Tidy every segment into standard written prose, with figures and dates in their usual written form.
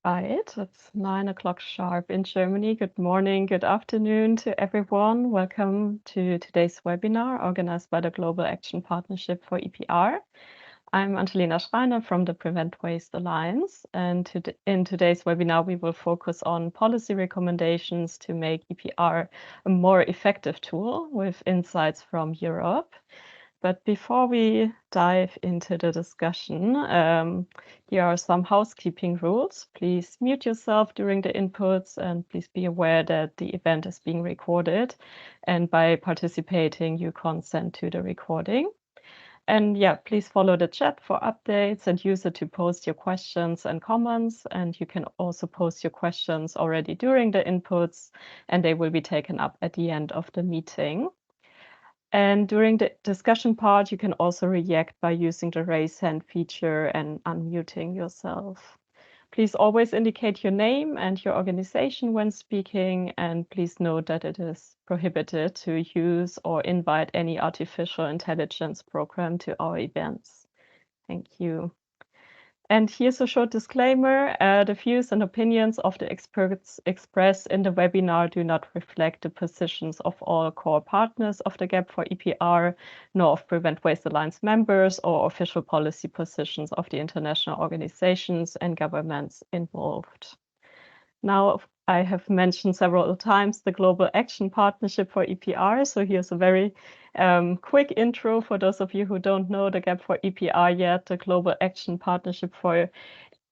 Right, it's 9 o'clock sharp in Germany. Good morning, good afternoon to everyone. Welcome to today's webinar organized by the Global Action Partnership for EPR. I'm Angelina Schreiner from the Prevent Waste Alliance, and in today's webinar, we will focus on policy recommendations to make EPR a more effective tool with insights from Europe. But before we dive into the discussion, here are some housekeeping rules. Please mute yourself during the inputs and please be aware that the event is being recorded. And by participating, you consent to the recording. And yeah, please follow the chat for updates and use it to post your questions and comments. And you can also post your questions already during the inputs, and they will be taken up at the end of the meeting. And during the discussion part, you can also react by using the raise hand feature and unmuting yourself. Please always indicate your name and your organization when speaking, and please note that it is prohibited to use or invite any artificial intelligence program to our events. Thank you. And here's a short disclaimer. The views and opinions of the experts expressed in the webinar do not reflect the positions of all core partners of the GAP for EPR, nor of Prevent Waste Alliance members or official policy positions of the international organizations and governments involved. Now, I have mentioned several times the Global Action Partnership for EPR. So here's a very quick intro for those of you who don't know the GAP for EPR yet. The Global Action Partnership for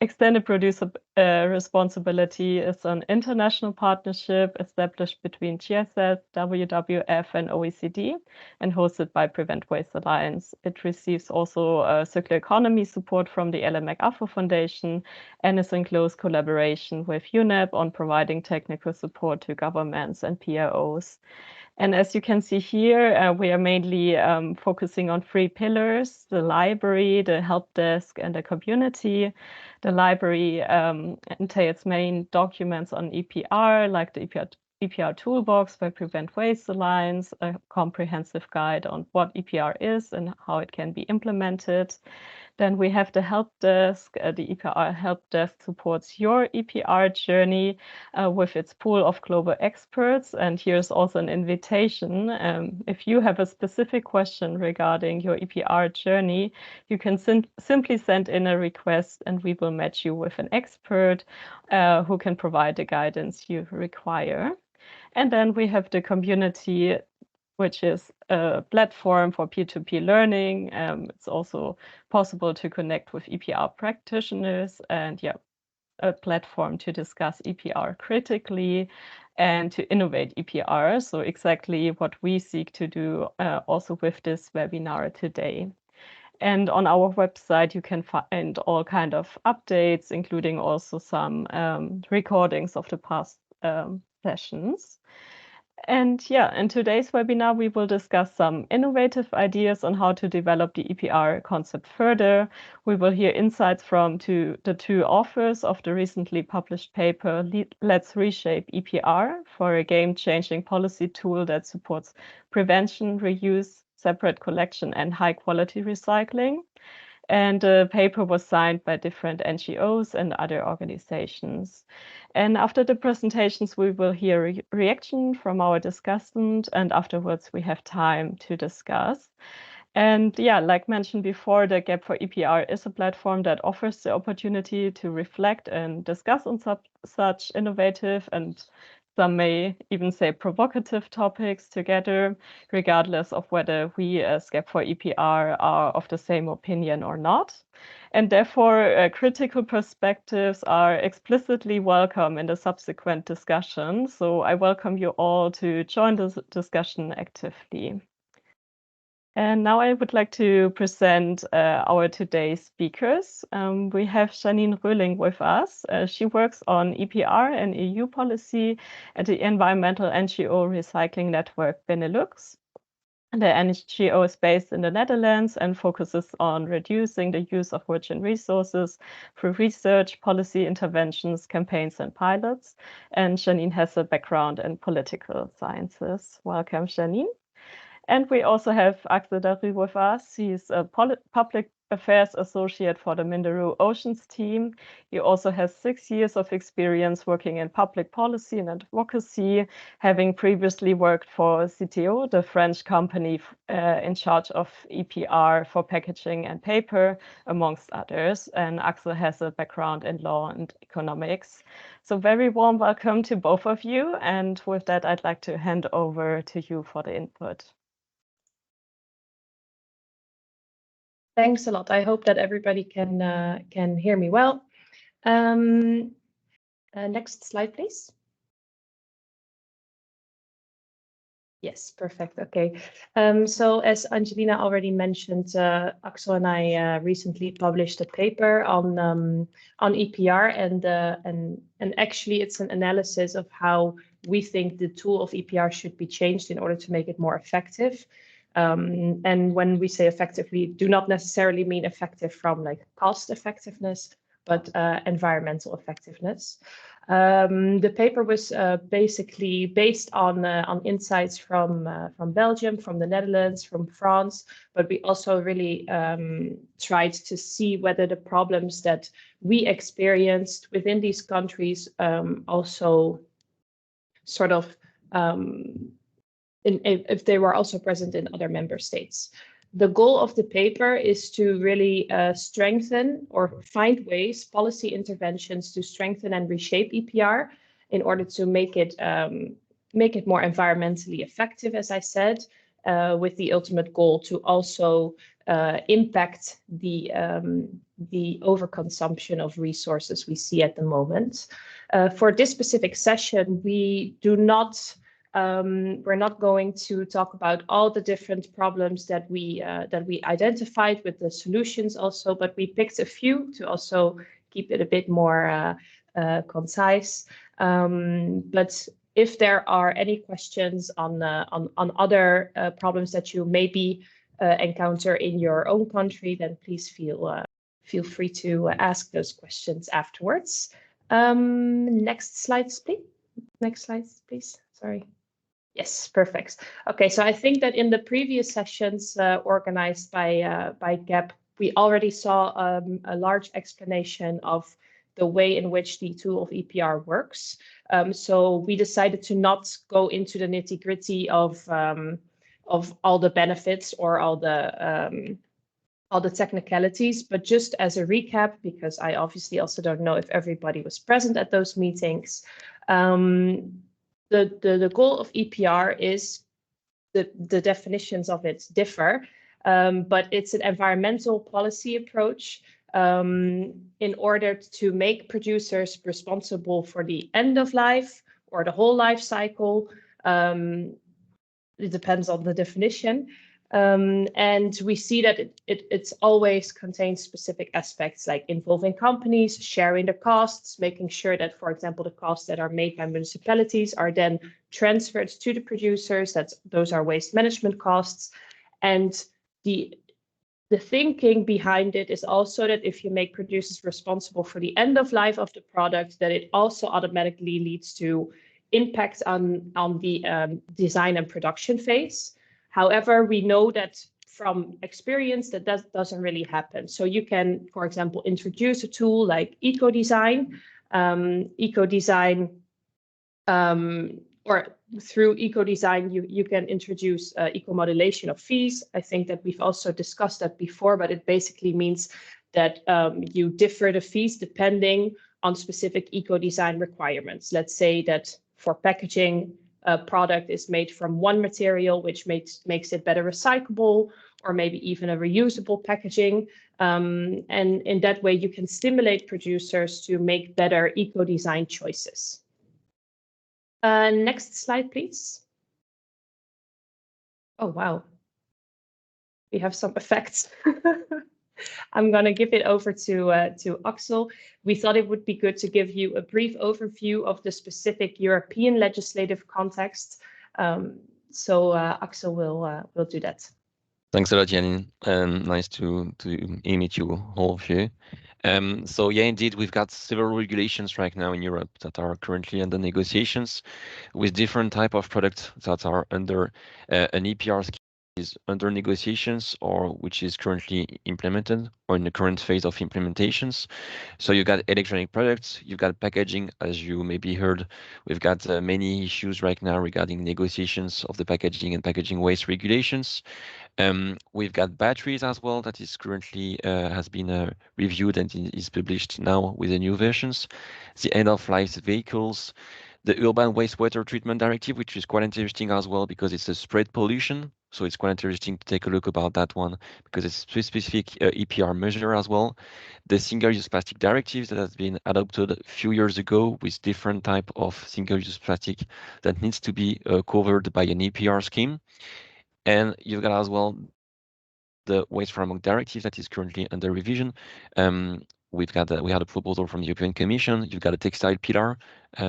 Extended Producer Responsibility is an international partnership established between GSS, WWF, and OECD, and hosted by Prevent Waste Alliance. It receives also circular economy support from the Ellen MacArthur Foundation and is in close collaboration with UNEP on providing technical support to governments and PROs. And as you can see here, we are mainly focusing on 3 pillars: the library, the help desk, and the community. The library entails main documents on EPR, like the EPR Toolbox by Prevent Waste Alliance, a comprehensive guide on what EPR is and how it can be implemented. Then we have the help desk. The EPR help desk supports your EPR journey with its pool of global experts. And here's also an invitation. If you have a specific question regarding your EPR journey, you can simply send in a request and we will match you with an expert who can provide the guidance you require. And then we have the community, which is a platform for peer-to-peer learning. It's also possible to connect with EPR practitioners and a platform to discuss EPR critically and to innovate EPR. So exactly what we seek to do also with this webinar today. And on our website, you can find all kind of updates, including also some recordings of the past sessions. And in today's webinar, we will discuss some innovative ideas on how to develop the EPR concept further. We will hear insights from the 2 authors of the recently published paper, Let's Reshape EPR, for a game-changing policy tool that supports prevention, reuse, separate collection, and high-quality recycling. And the paper was signed by different NGOs and other organizations. And after the presentations, we will hear a reaction from our discussant, and afterwards we have time to discuss. And like mentioned before, the GAP for EPR is a platform that offers the opportunity to reflect and discuss on such innovative and some may even say provocative topics together, regardless of whether we as GAP for EPR are of the same opinion or not. And therefore, critical perspectives are explicitly welcome in the subsequent discussion. So I welcome you all to join this discussion actively. And now I would like to present our today's speakers. We have Janine Röling with us. She works on EPR and EU policy at the environmental NGO Recycling Network Benelux. The NGO is based in the Netherlands and focuses on reducing the use of virgin resources through research, policy interventions, campaigns, and pilots. And Janine has a background in political sciences. Welcome, Janine. And we also have Axel Darut with us. He's a public affairs associate for the Minderoo Oceans team. He also has 6 years of experience working in public policy and advocacy, having previously worked for CTO, the French company in charge of EPR for packaging and paper, amongst others. And Axel has a background in law and economics. So very warm welcome to both of you. And with that, I'd like to hand over to you for the input. Thanks a lot. I hope that everybody can hear me well. Next slide, please. Yes, perfect. Okay. So as Angelina already mentioned, Axel and I recently published a paper on EPR, and actually it's an analysis of how we think the tool of EPR should be changed in order to make it more effective. And when we say effective, we do not necessarily mean effective from like cost effectiveness, but environmental effectiveness. The paper was basically based on insights from Belgium, from the Netherlands, from France, but we also really tried to see whether the problems that we experienced within these countries also sort of if they were also present in other member states. The goal of the paper is to really strengthen or find ways, policy interventions to strengthen and reshape EPR in order to make it more environmentally effective, as I said, with the ultimate goal to also impact the overconsumption of resources we see at the moment. For this specific session, we're not going to talk about all the different problems that we identified with the solutions also, but we picked a few to also keep it a bit more concise. But if there are any questions on other problems that you maybe encounter in your own country, then please feel free to ask those questions afterwards. Next slides, please. Next slides, please. Sorry. Yes, perfect. Okay, so I think that in the previous sessions organized by GAP, we already saw a large explanation of the way in which the tool of EPR works. So we decided to not go into the nitty-gritty of all the benefits or all the technicalities, but just as a recap, because I obviously also don't know if everybody was present at those meetings. The goal of EPR is the definitions of it differ, but it's an environmental policy approach in order to make producers responsible for the end of life or the whole life cycle. It depends on the definition. And we see that it's always contains specific aspects like involving companies, sharing the costs, making sure that, for example, the costs that are made by municipalities are then transferred to the producers. Those are waste management costs. And the thinking behind it is also that if you make producers responsible for the end of life of the product, that it also automatically leads to impact on the design and production phase. However, we know that from experience that doesn't really happen. So you can, for example, introduce a tool like eco-design, or through eco-design, you can introduce eco-modulation of fees. I think that we've also discussed that before, but it basically means that you differ the fees depending on specific eco-design requirements. Let's say that for packaging, a product is made from one material, which makes it better recyclable, or maybe even a reusable packaging. And in that way, you can stimulate producers to make better eco-design choices. Next slide, please. Oh, wow. We have some effects. I'm going to give it over to Axel. We thought it would be good to give you a brief overview of the specific European legislative context. So Axel will do that. Thanks a lot, Janine. Nice to meet you, all of you. So yeah, indeed, we've got several regulations right now in Europe that are currently under negotiations with different type of products that are under an EPR scheme. is under negotiations or which is currently implemented or in the current phase of implementations. So you got electronic products, you've got packaging, as you maybe heard. We've got many issues right now regarding negotiations of the packaging and packaging waste regulations. We've got batteries as well that is currently has been reviewed and is published now with the new versions. The end-of-life vehicles, the urban wastewater treatment directive, which is quite interesting as well because it's a spread pollution. So it's quite interesting to take a look about that one because it's a specific EPR measure as well. The single-use plastic directive that has been adopted a few years ago with different type of single-use plastic that needs to be covered by an EPR scheme. And you've got as well the waste framework directive that is currently under revision. We had a proposal from the European Commission. You've got a textile pillar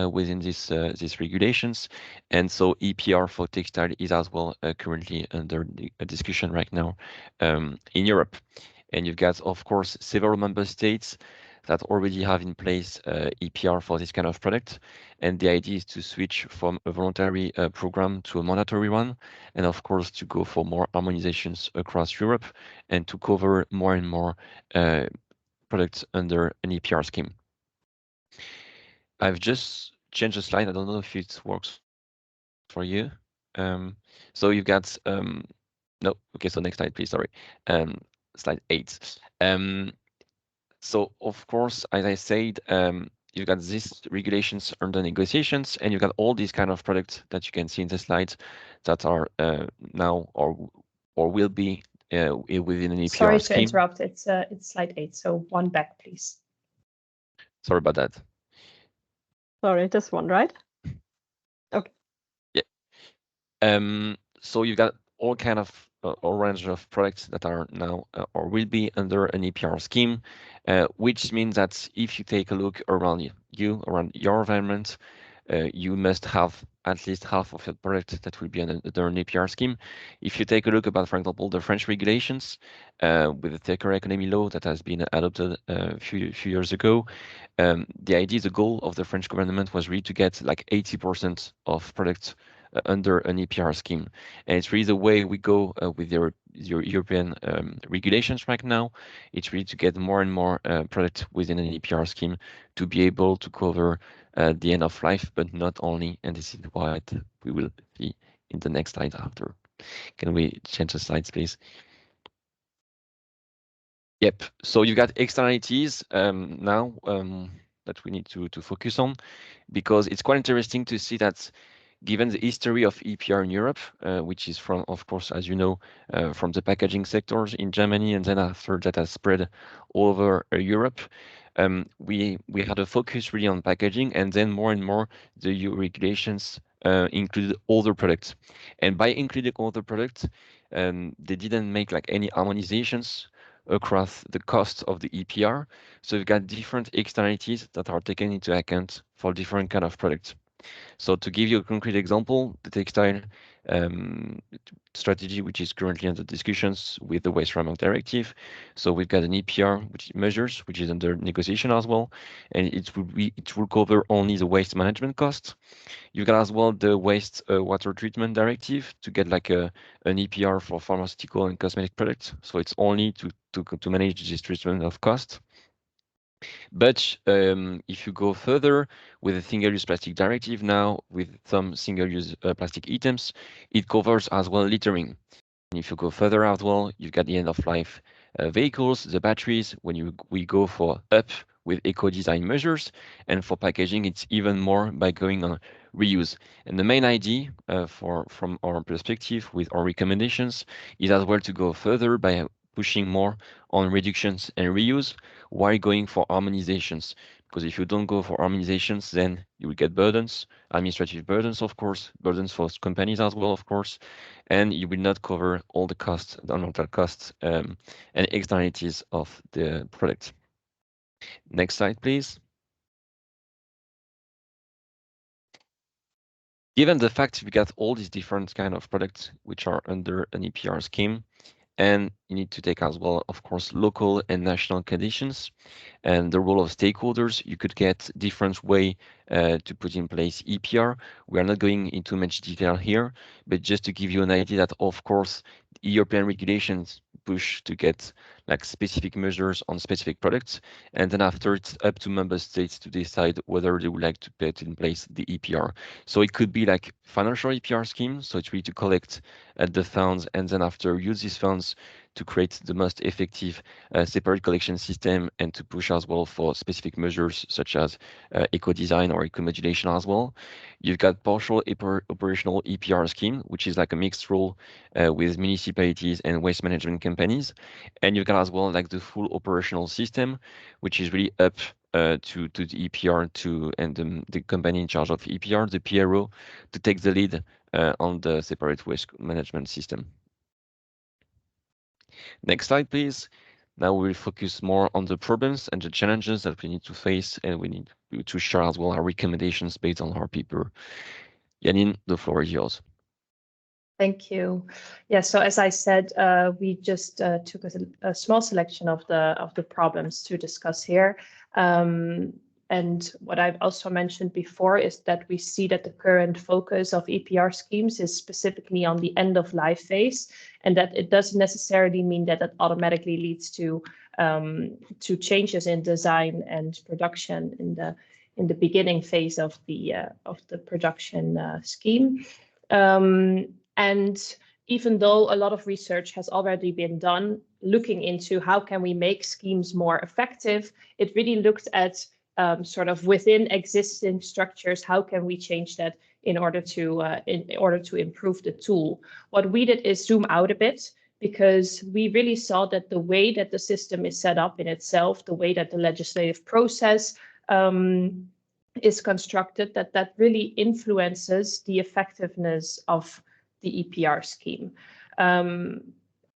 within these regulations, and so EPR for textile is as well currently under discussion right now in Europe. And you've got, of course, several member states that already have in place EPR for this kind of product. And the idea is to switch from a voluntary program to a mandatory one, and of course to go for more harmonizations across Europe and to cover more and more products under an EPR scheme. I've just changed the slide. I don't know if it works for you. So you've got, no, okay, so next slide, please, sorry. Slide 8. So of course, as I said, you've got these regulations under negotiations, and you've got all these kind of products that you can see in the slides that are now or will be within an EPR Sorry scheme. to interrupt. It's slide 8. So one back, please. Sorry about that. Sorry, this one, right? Okay. Yeah. So you've got all kind of a range of products that are now or will be under an EPR scheme, which means that if you take a look around around your environment, you must have at least half of your product that will be under an EPR scheme. If you take a look about, for example, the French regulations with the circular economy law that has been adopted a few years ago, the idea, the goal of the French government was really to get like 80% of products under an EPR scheme. And it's really the way we go with your European regulations right now. It's really to get more and more product within an EPR scheme to be able to cover the end of life, but not only, and this is what we will see in the next slide after. Can we change the slides, please? Yep, so you got externalities now that we need to focus on, because it's quite interesting to see that given the history of EPR in Europe, which is from, of course, as you know, from the packaging sectors in Germany, and then after that has spread all over Europe, we had a focus really on packaging, and then more and more the EU regulations included other products. And by including other products, they didn't make like any harmonizations across the cost of the EPR. So you've got different externalities that are taken into account for different kind of products. So to give you a concrete example, the textile strategy, which is currently under discussions with the Waste Framework Directive. So we've got an EPR, which measures, which is under negotiation as well, and it will cover only the waste management costs. You got as well the Waste Water Treatment Directive to get like an EPR for pharmaceutical and cosmetic products. So it's only to manage this treatment of cost. But if you go further with the single-use plastic directive now, with some single-use plastic items, it covers as well littering. And if you go further as well, you've got the end-of-life vehicles, the batteries, when we go for up with eco-design measures, and for packaging, it's even more by going on reuse. And the main idea from our perspective with our recommendations is as well to go further by pushing more on reductions and reuse while going for harmonizations. Because if you don't go for harmonizations, then you will get burdens, administrative burdens, of course, burdens for companies as well, of course, and you will not cover all the costs, the environmental costs, and externalities of the product. Next slide, please. Given the fact we got all these different kind of products which are under an EPR scheme, And you need to take as well, of course, local and national conditions and the role of stakeholders. You could get different way to put in place EPR. We are not going into much detail here, but just to give you an idea that, of course, European regulations push to get like specific measures on specific products, and then after it's up to member states to decide whether they would like to put in place the EPR. So it could be like financial EPR scheme, so it's really to collect the funds and then after use these funds to create the most effective separate collection system and to push as well for specific measures such as eco-design or eco-modulation as well. You've got partial operational EPR scheme, which is like a mixed role with municipalities and waste management companies. And you've got as well like the full operational system, which is really up to the EPR and the company in charge of EPR, the PRO, to take the lead on the separate waste management system. Next slide, please. Now we will focus more on the problems and the challenges that we need to face, and we need to share as well our recommendations based on our paper. Janine, the floor is yours. Thank you. Yeah, so as I said, we just took a small selection of the problems to discuss here. And what I've also mentioned before is that we see that the current focus of EPR schemes is specifically on the end of life phase, and that it doesn't necessarily mean that it automatically leads to changes in design and production in the beginning phase of the production scheme. And even though a lot of research has already been done looking into how can we make schemes more effective, it really looked at sort of within existing structures, how can we change that in order to improve the tool. What we did is zoom out a bit, because we really saw that the way that the system is set up in itself, the way that the legislative process is constructed, that really influences the effectiveness of the EPR scheme.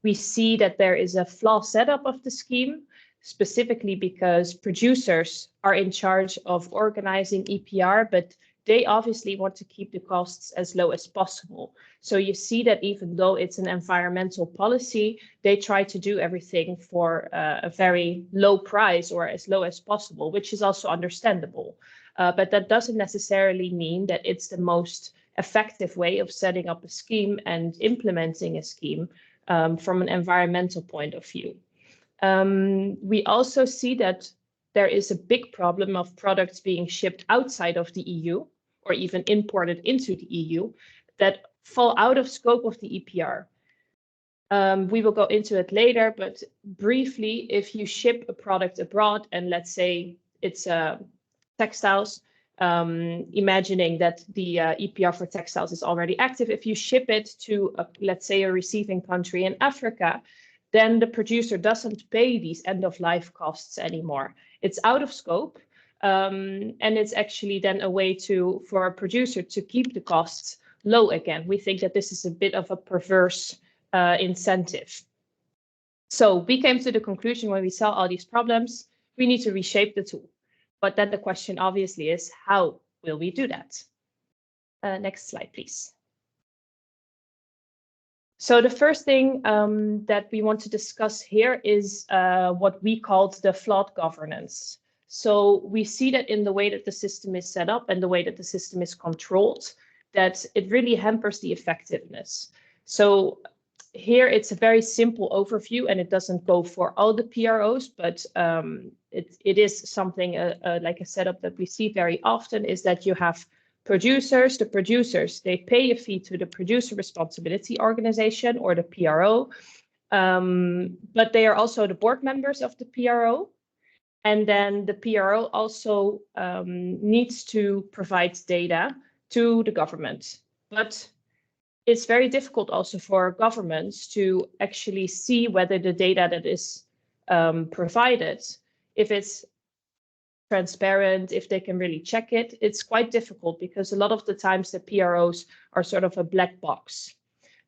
We see that there is a flawed setup of the scheme, specifically because producers are in charge of organizing EPR, but they obviously want to keep the costs as low as possible. So you see that even though it's an environmental policy, they try to do everything for a very low price or as low as possible, which is also understandable. But that doesn't necessarily mean that it's the most effective way of setting up a scheme and implementing a scheme from an environmental point of view. We also see that there is a big problem of products being shipped outside of the EU or even imported into the EU that fall out of scope of the EPR. We will go into it later, but briefly, if you ship a product abroad and let's say it's textiles, imagining that the EPR for textiles is already active, if you ship it to, let's say, a receiving country in Africa, then the producer doesn't pay these end-of-life costs anymore. It's out of scope, and it's actually then a way for a producer to keep the costs low again. We think that this is a bit of a perverse incentive. So we came to the conclusion when we saw all these problems, we need to reshape the tool. But then the question obviously is, how will we do that? Next slide, please. So the first thing that we want to discuss here is what we called the flawed governance. So we see that in the way that the system is set up and the way that the system is controlled, that it really hampers the effectiveness. So here it's a very simple overview, and it doesn't go for all the PROs, but it is something like a setup that we see very often, is that you have producers. The producers, they pay a fee to the Producer Responsibility Organization or the PRO, but they are also the board members of the PRO. And then the PRO also needs to provide data to the government. But it's very difficult also for governments to actually see whether the data that is provided, if it's transparent, if they can really check it. It's quite difficult because a lot of the times the PROs are sort of a black box.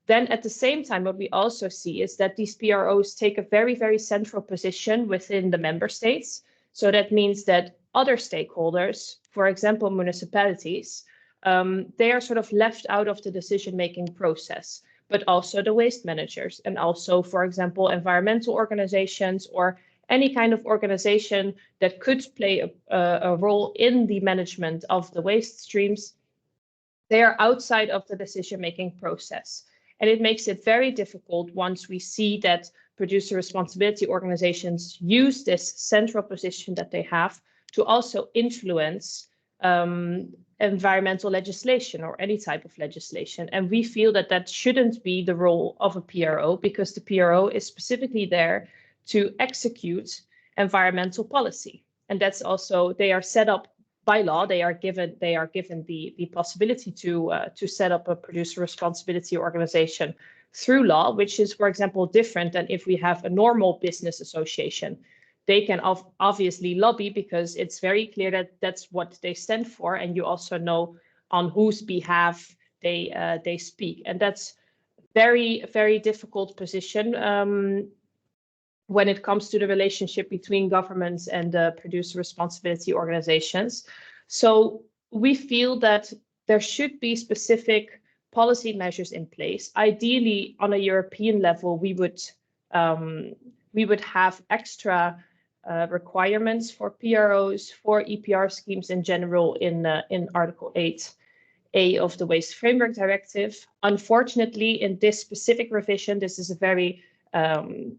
Then at the same time, what we also see is that these PROs take a very, very central position within the member states. So that means that other stakeholders, for example, municipalities, they are sort of left out of the decision-making process. but also the waste managers, and also, for example, environmental organizations or any kind of organization that could play a role in the management of the waste streams. They are outside of the decision-making process. And it makes it very difficult once we see that producer responsibility organizations use this central position that they have to also influence environmental legislation or any type of legislation. And we feel that that shouldn't be the role of a PRO, because the PRO is specifically there to execute environmental policy. And that's also, they are set up by law, they are given the possibility to set up a producer responsibility organization through law, which is, for example, different than if we have a normal business association. They can obviously lobby because it's very clear that that's what they stand for, and you also know on whose behalf they speak. And that's very, very difficult position when it comes to the relationship between governments and producer responsibility organizations. So we feel that there should be specific policy measures in place. Ideally, on a European level, we would have extra requirements for PROs, for EPR schemes in general in Article 8A of the Waste Framework Directive. Unfortunately, in this specific revision, this is a very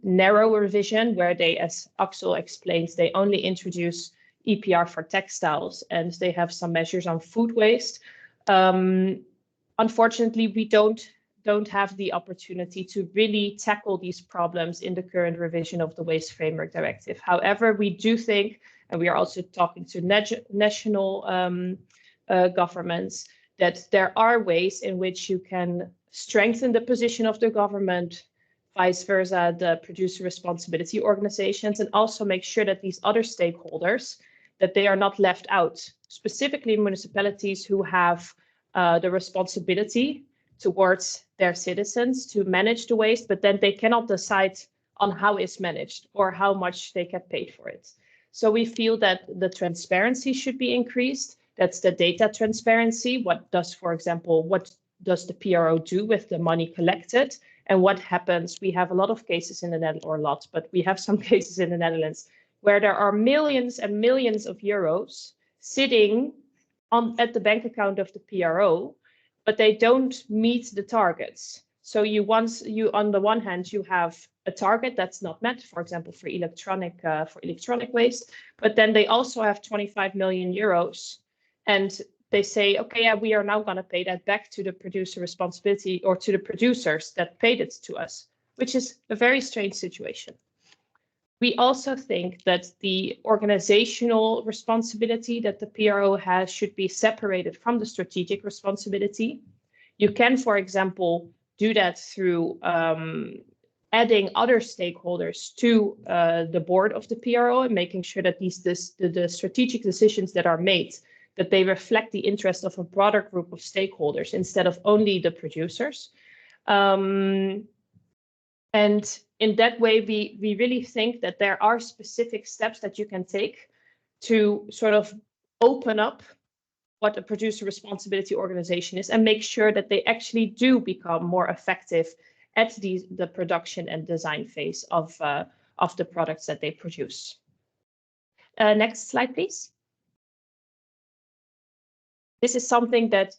narrow revision where they, as Axel explains, they only introduce EPR for textiles and they have some measures on food waste. Unfortunately, we don't have the opportunity to really tackle these problems in the current revision of the Waste Framework Directive. However, we do think, and we are also talking to national governments, that there are ways in which you can strengthen the position of the government, vice versa, the producer responsibility organizations, and also make sure that these other stakeholders, that they are not left out, specifically municipalities who have the responsibility towards their citizens to manage the waste, but then they cannot decide on how it's managed or how much they get paid for it. So we feel that the transparency should be increased. That's the data transparency. What does, for example, what does the PRO do with the money collected? And what happens? We have a lot of cases in the Netherlands, or a lot, but we have some cases in the Netherlands where there are millions and millions of euros sitting at the bank account of the PRO, but they don't meet the targets. So on the one hand, you have a target that's not met, for example, for electronic waste, but then they also have 25 million euros, and they say, okay, yeah, we are now going to pay that back to the producer responsibility, or to the producers that paid it to us, which is a very strange situation. We also think that the organizational responsibility that the PRO has should be separated from the strategic responsibility. You can, for example, do that through adding other stakeholders to the board of the PRO and making sure that the strategic decisions that are made, that they reflect the interest of a broader group of stakeholders instead of only the producers. And in that way, we really think that there are specific steps that you can take to sort of open up what a producer responsibility organization is and make sure that they actually do become more effective at the production and design phase of the products that they produce. Next slide, please. This is something that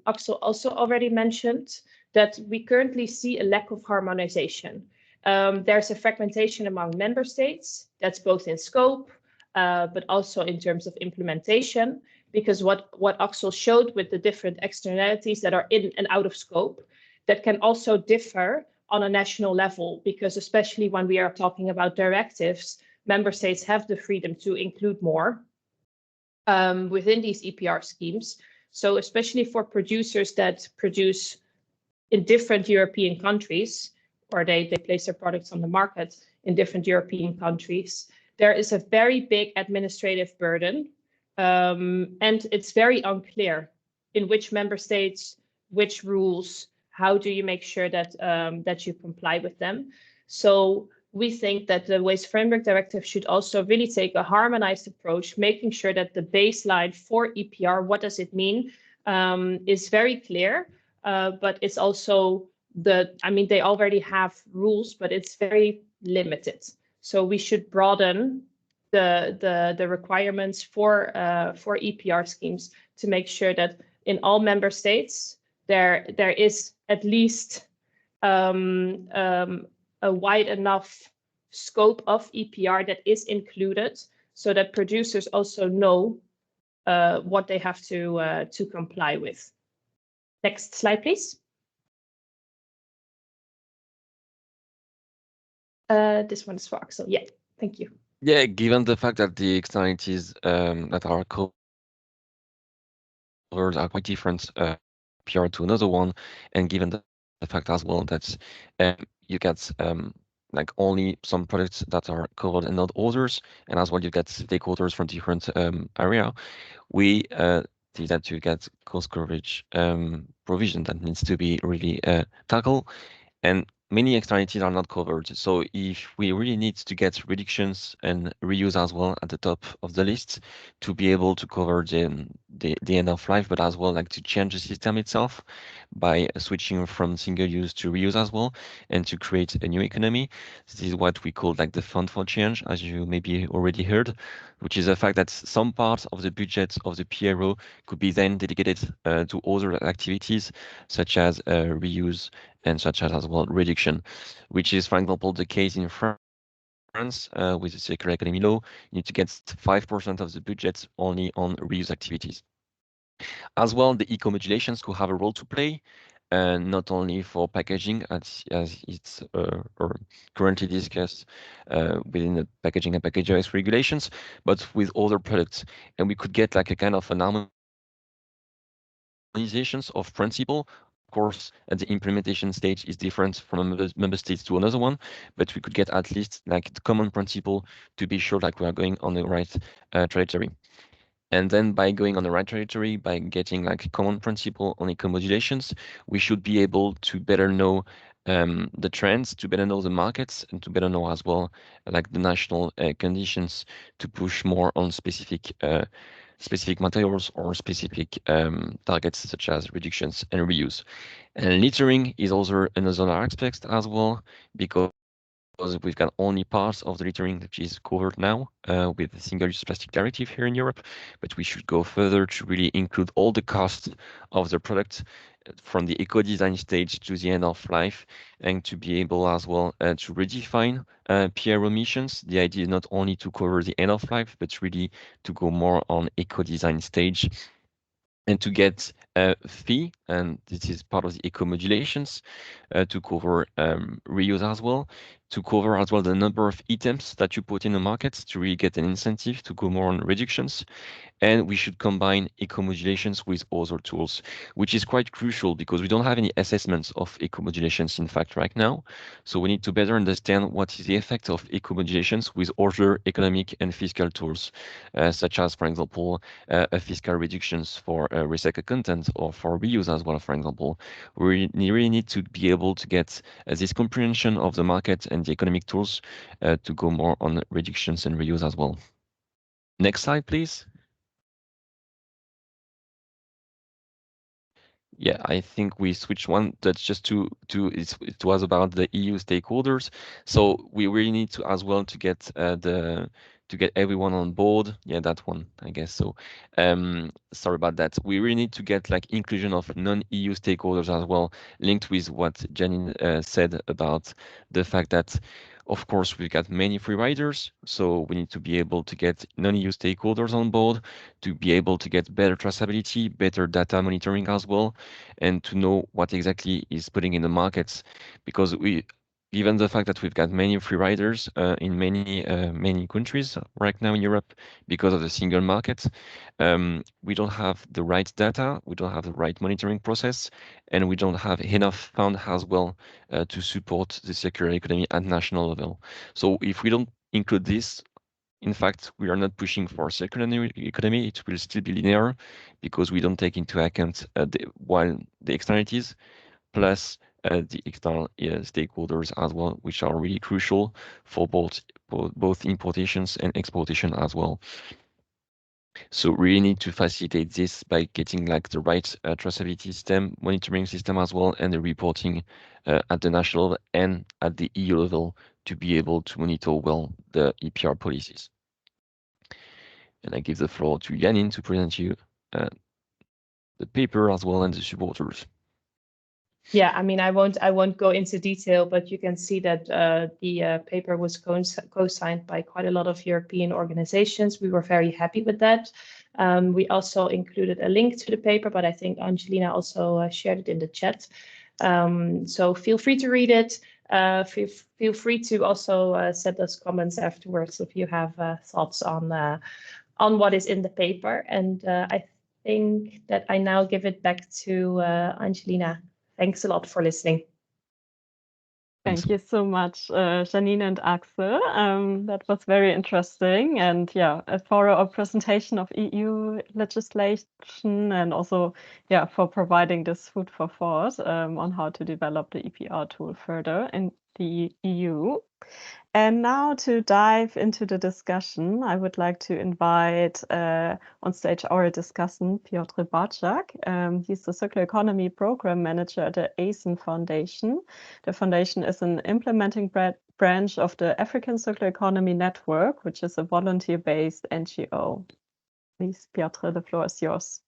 Axel also already mentioned, that we currently see a lack of harmonization. There's a fragmentation among member states, that's both in scope, but also in terms of implementation, because what Axel showed with the different externalities that are in and out of scope, that can also differ on a national level, because especially when we are talking about directives, member states have the freedom to include more within these EPR schemes. So especially for producers that produce in different European countries, or they place their products on the market in different European countries, there is a very big administrative burden. And it's very unclear in which member states, which rules, how do you make sure that, that you comply with them. So we think that the Waste Framework Directive should also really take a harmonized approach, making sure that the baseline for EPR, what does it mean, is very clear, but it's also they already have rules, but it's very limited. So we should broaden the requirements for EPR schemes to make sure that in all member states there is at least a wide enough scope of EPR that is included, so that producers also know what they have to comply with. Next slide, please. This one is for Axel. Yeah, thank you. Yeah, given the fact that the externalities that are covered are quite different PR to another one, and given the fact as well that you get like only some products that are covered and not others, and as well you get stakeholders from different area, we see that you get cost coverage provision that needs to be really tackled, and many externalities are not covered. So if we really need to get reductions and reuse as well at the top of the list to be able to cover the end of life, but as well like to change the system itself by switching from single use to reuse as well, and to create a new economy. This is what we call like the fund for change, as you maybe already heard, which is the fact that some part of the budget of the PRO could be then dedicated to other activities such as reuse and such as well reduction, which is, for example, the case in France with the circular economy law. You need to get 5% of the budget only on reuse activities. As well, the eco-modulations could have a role to play, not only for packaging as it's currently discussed within the packaging and package regulations, but with other products. And we could get like a kind of an harmonizations of principle. Of course, at the implementation stage is different from a member states to another one, but we could get at least like the common principle to be sure like we are going on the right trajectory. And then by going on the right trajectory, by getting like common principle on eco-modulations, we should be able to better know the trends, to better know the markets, and to better know as well like the national conditions to push more on specific materials or specific targets such as reductions and reuse. And littering is also another aspect as well, because we've got only parts of the littering that is covered now with the single-use plastic directive here in Europe, but we should go further to really include all the costs of the product from the eco-design stage to the end of life, and to be able as well to redefine PRO emissions. The idea is not only to cover the end of life, but really to go more on eco-design stage, and to get a fee, and this is part of the eco-modulations, to cover reuse as well, to cover as well the number of items that you put in the market to really get an incentive to go more on reductions. And we should combine eco-modulations with other tools, which is quite crucial because we don't have any assessments of eco-modulations in fact right now. So we need to better understand what is the effect of eco-modulations with other economic and fiscal tools, such as, for example, a fiscal reductions for recycled content or for reuse as well, for example. We really need to be able to get this comprehension of the market and the economic tools to go more on reductions and reuse as well. Next slide, please. Yeah, I think we switched one. That's just it was about the EU stakeholders. So we really need to as well to get to get everyone on board. Yeah, that one, I guess. So sorry about that. We really need to get like inclusion of non-EU stakeholders as well, linked with what Janine said about the fact that of course, we've got many free riders, so we need to be able to get non-EU stakeholders on board to be able to get better traceability, better data monitoring as well, and to know what exactly is putting in the markets. Because given the fact that we've got many free riders in many countries right now in Europe because of the single market, we don't have the right data, we don't have the right monitoring process, and we don't have enough fund as well to support the circular economy at national level. So if we don't include this, in fact, we are not pushing for circular economy. It will still be linear because we don't take into account the externalities plus the external stakeholders as well, which are really crucial for both importations and exportation as well. So really need to facilitate this by getting like the right traceability system, monitoring system as well, and the reporting at the national and at the EU level to be able to monitor well the EPR policies. And I give the floor to Janine to present you the paper as well and the supporters. Yeah, I mean, I won't go into detail, but you can see that the paper was co-signed by quite a lot of European organizations. We were very happy with that. We also included a link to the paper, but I think Angelina also shared it in the chat. So feel free to read it. Feel free to also send us comments afterwards if you have thoughts on what is in the paper. And I think that I now give it back to Angelina. Thanks a lot for listening. Thank you so much, Janine and Axel. That was very interesting. And yeah, for our presentation of EU legislation and also, yeah, for providing this food for thought on how to develop the EPR tool further in the EU. And now to dive into the discussion, I would like to invite on stage our discussant, Piotr Barczak. He's the Circular Economy Program Manager at the ACEN Foundation. The foundation is an implementing branch of the African Circular Economy Network, which is a volunteer-based NGO. Please, Piotr, the floor is yours.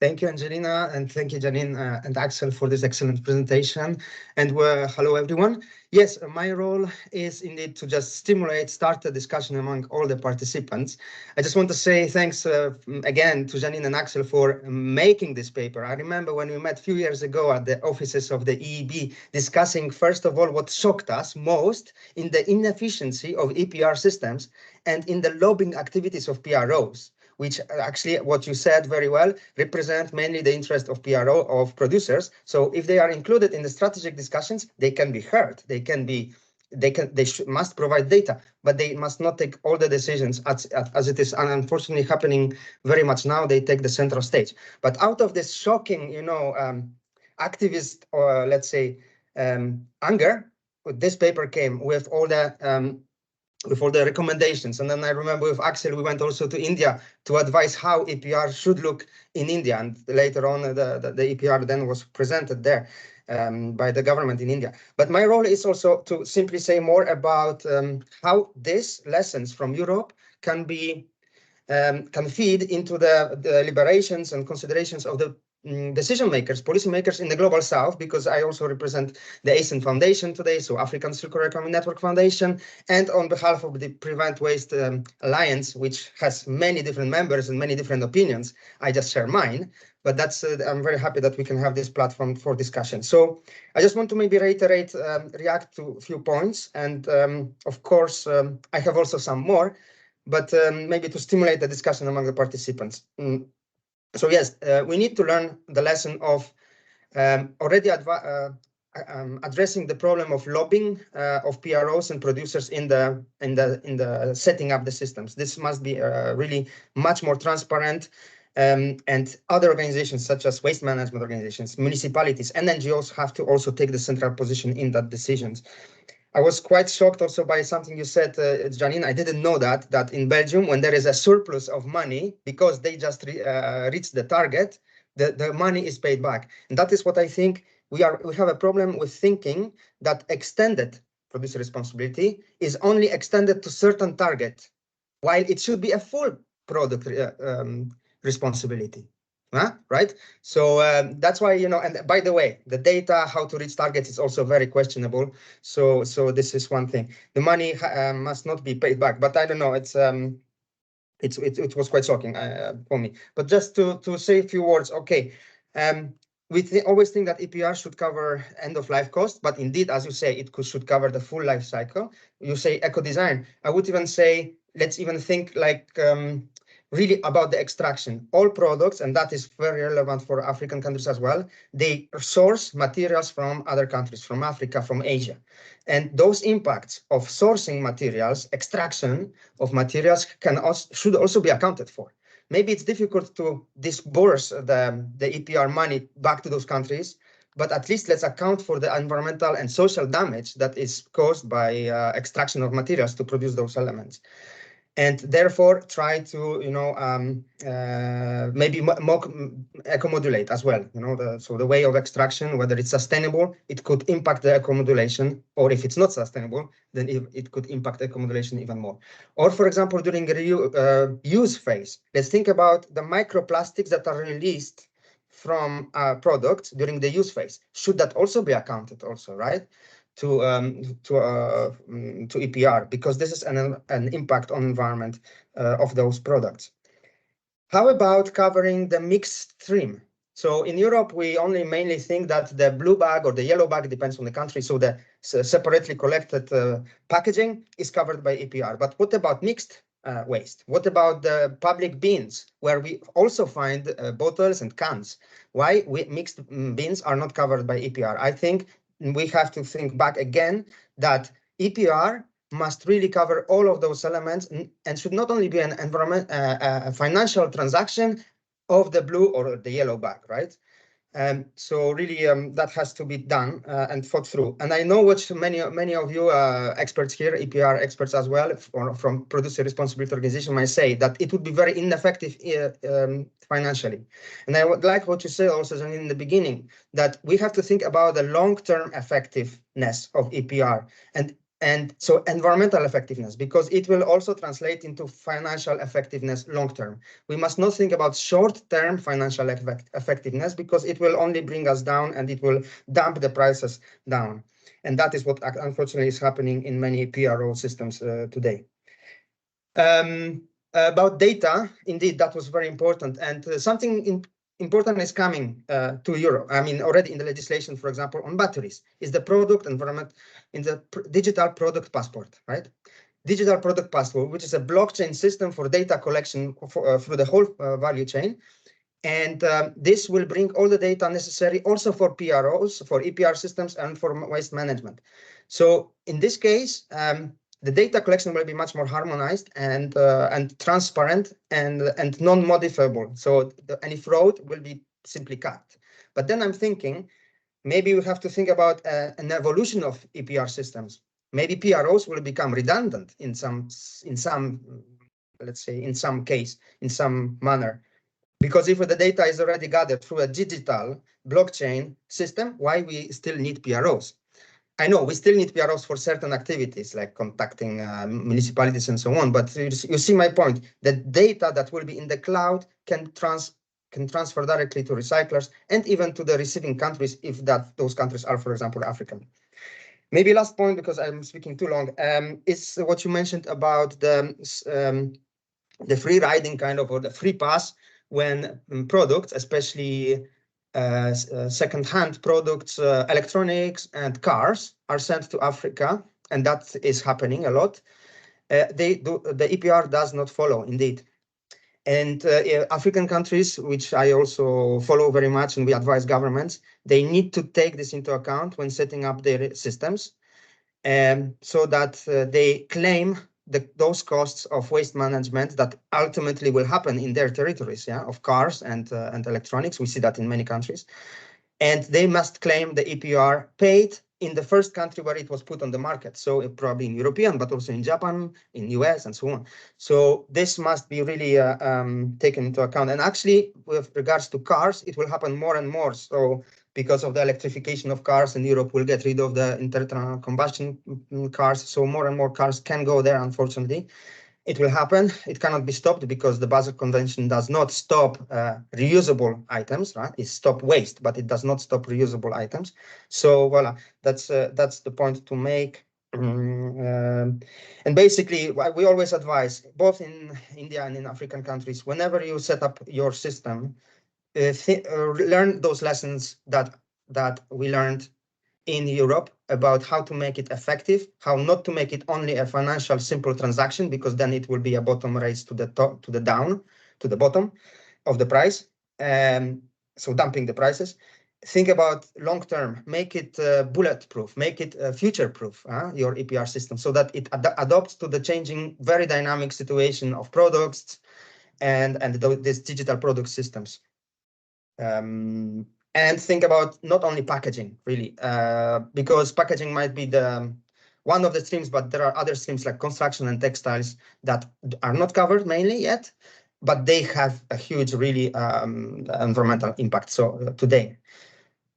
Thank you, Angelina, and thank you, Janine and Axel, for this excellent presentation. And hello, everyone. Yes, my role is indeed to just start a discussion among all the participants. I just want to say thanks again to Janine and Axel for making this paper. I remember when we met a few years ago at the offices of the EEB, discussing, first of all, what shocked us most in the inefficiency of EPR systems and in the lobbying activities of PROs, which actually, what you said very well, represent mainly the interest of PRO, of producers. So if they are included in the strategic discussions, they can be heard. Must provide data, but they must not take all the decisions as it is unfortunately happening very much now. They take the central stage. But out of this shocking, activist, or let's say, anger, this paper came with all the recommendations. And then I remember with Axel, we went also to India to advise how EPR should look in India. And later on, the EPR then was presented there by the government in India. But my role is also to simply say more about how these lessons from Europe can feed into the deliberations and considerations of the decision makers, policy makers in the global south, because I also represent the ACEN Foundation today, so African Circular Economy Network Foundation, and on behalf of the Prevent Waste Alliance, which has many different members and many different opinions. I just share mine, but that's I'm very happy that we can have this platform for discussion. So I just want to maybe react to a few points, and of course I have also some more, but maybe to stimulate the discussion among the participants. So yes, we need to learn the lesson of already addressing the problem of lobbying of PROs and producers in the setting up the systems. This must be really much more transparent, and other organizations such as waste management organizations, municipalities, and NGOs have to also take the central position in that decisions. I was quite shocked also by something you said, Janine. I didn't know that in Belgium, when there is a surplus of money because they just reached the target, the money is paid back. And that is what I think we have a problem with, thinking that extended producer responsibility is only extended to certain target, while it should be a full product responsibility. Right? So that's why, and by the way, the data, how to reach targets is also very questionable. So this is one thing. The money must not be paid back, but I don't know. It was quite shocking for me. But just to say a few words, okay. We always think that EPR should cover end-of-life cost, but indeed, as you say, it should cover the full life cycle. You say eco-design. I would even say, let's even think like really about the extraction. All products, and that is very relevant for African countries as well, they source materials from other countries, from Africa, from Asia. And those impacts of sourcing materials, extraction of materials should also be accounted for. Maybe it's difficult to disburse the EPR money back to those countries, but at least let's account for the environmental and social damage that is caused by extraction of materials to produce those elements. and therefore try to, maybe more eco-modulate as well. So the way of extraction, whether it's sustainable, it could impact the eco-modulation, or if it's not sustainable, then it could impact eco-modulation even more. Or, for example, during the use phase, let's think about the microplastics that are released from products during the use phase. Should that also be accounted also, right? To EPR, because this is an impact on environment of those products. How about covering the mixed stream? So in Europe, we only mainly think that the blue bag or the yellow bag, depends on the country, so the separately collected packaging is covered by EPR. But what about mixed waste? What about the public bins, where we also find bottles and cans? Why mixed bins are not covered by EPR? I think we have to think back again that EPR must really cover all of those elements and should not only be an a financial transaction of the blue or the yellow bag, right? So really, that has to be done and thought through. And I know what many of you experts here, EPR experts as well, from producer responsibility organization, might say that it would be very ineffective financially. And I would like what you said also, Janine, in the beginning, that we have to think about the long-term effectiveness of EPR and so environmental effectiveness, because it will also translate into financial effectiveness long-term. We must not think about short-term financial effectiveness, because it will only bring us down and it will dump the prices down. And that is what unfortunately is happening in many PRO systems today. About data, indeed, that was very important. And something important is coming to Europe. I mean, already in the legislation, for example, on batteries, is the product environment in the digital product passport, right? Digital product passport, which is a blockchain system for data collection through the whole value chain. And this will bring all the data necessary also for PROs, for EPR systems, and for waste management. So in this case, the data collection will be much more harmonized and transparent and non-modifiable. So any fraud will be simply cut. But then I'm thinking, maybe we have to think about an evolution of EPR systems. Maybe PROs will become redundant in some, let's say, in some case, in some manner. Because if the data is already gathered through a digital blockchain system, why we still need PROs? I know we still need PROs for certain activities like contacting municipalities and so on, but you see my point. The data that will be in the cloud can transfer directly to recyclers and even to the receiving countries if those countries are, for example, African. Maybe last point, because I'm speaking too long, is what you mentioned about the free riding kind of, or the free pass when products, especially second-hand products, electronics and cars are sent to Africa, and that is happening a lot. The EPR does not follow, indeed. And African countries, which I also follow very much, and we advise governments, they need to take this into account when setting up their systems, so that they claim those costs of waste management that ultimately will happen in their territories, yeah, of cars and electronics. We see that in many countries. And they must claim the EPR paid in the first country where it was put on the market. So probably in European, but also in Japan, in US, and so on. So this must be really taken into account. And actually, with regards to cars, it will happen more and more. So because of the electrification of cars in Europe, we'll get rid of the internal combustion cars. So more and more cars can go there, unfortunately. It will happen. It cannot be stopped because the Basel Convention does not stop reusable items, right? It stops waste, but it does not stop reusable items. So voila, that's the point to make. And basically, we always advise, both in India and in African countries, whenever you set up your system, learn those lessons that we learned in Europe about how to make it effective, how not to make it only a financial simple transaction, because then it will be a bottom race to the top, to the bottom of the price. So dumping the prices. Think about long term, make it bulletproof, make it future-proof, your EPR system, so that it adapts to the changing, very dynamic situation of products and these digital product systems. And think about not only packaging, really, because packaging might be one of the streams, but there are other streams like construction and textiles that are not covered mainly yet, but they have a huge, really environmental impact today.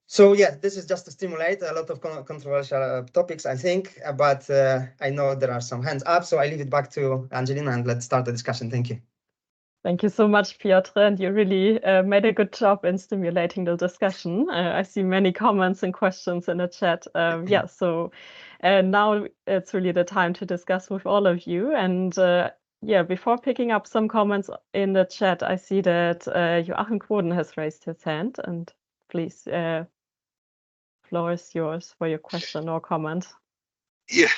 So yeah, this is just to stimulate a lot of controversial topics, I think, but I know there are some hands up, so I leave it back to Angelina and let's start the discussion. Thank you. Thank you so much, Piotr, and you really made a good job in stimulating the discussion. I see many comments and questions in the chat. Yeah, so now it's really the time to discuss with all of you. And yeah, before picking up some comments in the chat, I see that Joachim Quoden has raised his hand, and please, floor is yours for your question or comment. Yeah.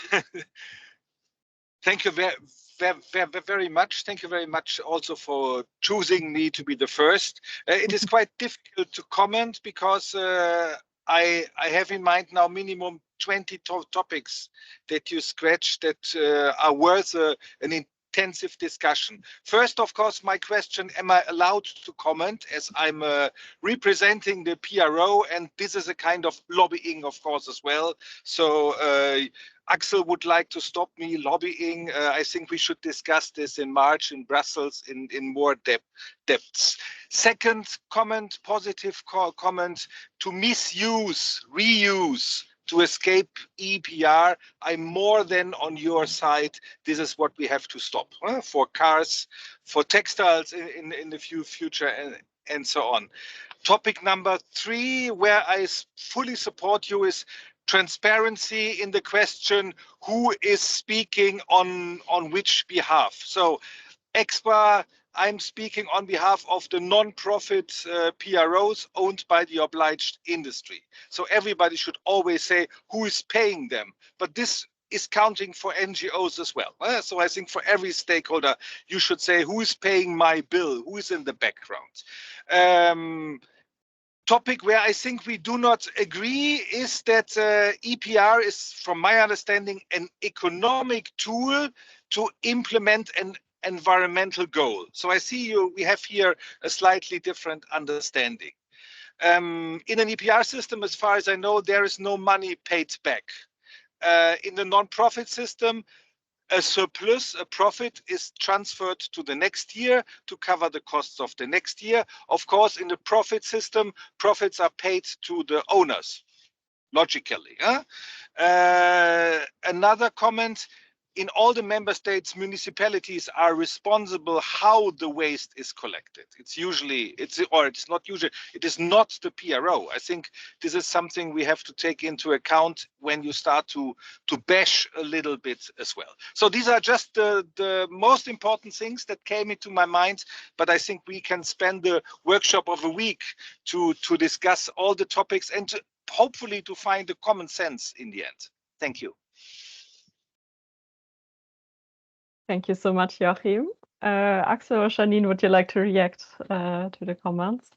Thank you very much. Thank you very much also for choosing me to be the first. It is quite difficult to comment because I have in mind now minimum 20 topics that you scratch that are worth an intensive discussion. First, of course, my question, am I allowed to comment, as I'm representing the PRO, and this is a kind of lobbying, of course, as well. So Axel would like to stop me lobbying. I think we should discuss this in March in Brussels in more depths. Second comment, positive comment, to misuse, reuse, to escape EPR, I'm more than on your side. This is what we have to stop for cars, for textiles in the future, and so on. Topic number 3, where I fully support you, is transparency in the question who is speaking on which behalf. So EXPA, I'm speaking on behalf of the non-profit PROs owned by the obliged industry. So everybody should always say who is paying them. But this is counting for NGOs as well. So I think for every stakeholder, you should say who is paying my bill, who is in the background. Topic where I think we do not agree is that EPR is, from my understanding, an economic tool to implement an environmental goal. So I see we have here a slightly different understanding. In an EPR system, as far as I know, there is no money paid back. In the non-profit system, a surplus, a profit, is transferred to the next year to cover the costs of the next year. Of course, in the profit system, profits are paid to the owners, logically. Another comment, in all the member states, municipalities are responsible how the waste is collected. It's not usually, it is not the PRO. I think this is something we have to take into account when you start to bash a little bit as well. So these are just the most important things that came into my mind, but I think we can spend the workshop of a week to discuss all the topics and hopefully to find a common sense in the end. Thank you. Thank you so much, Joachim. Axel or Janine, would you like to react to the comments?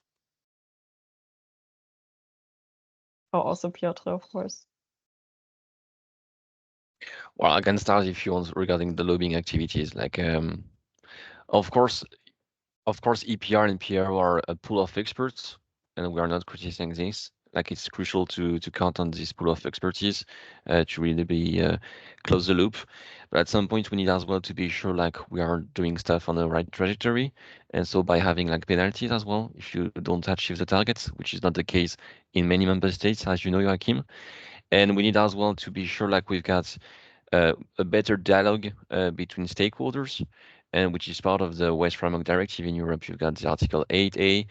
Or also Piotr, of course. Well, I can start if you want regarding the lobbying activities. Like, of course, EPR and PRO are a pool of experts, and we are not criticizing this. Like, it's crucial to count on this pool of expertise to really be close the loop. But at some point, we need as well to be sure like we are doing stuff on the right trajectory. And so by having like penalties as well, if you don't achieve the targets, which is not the case in many member states, as you know, Joachim. And we need as well to be sure like we've got a better dialogue between stakeholders, and which is part of the Waste Framework Directive in Europe. You've got the Article 8A,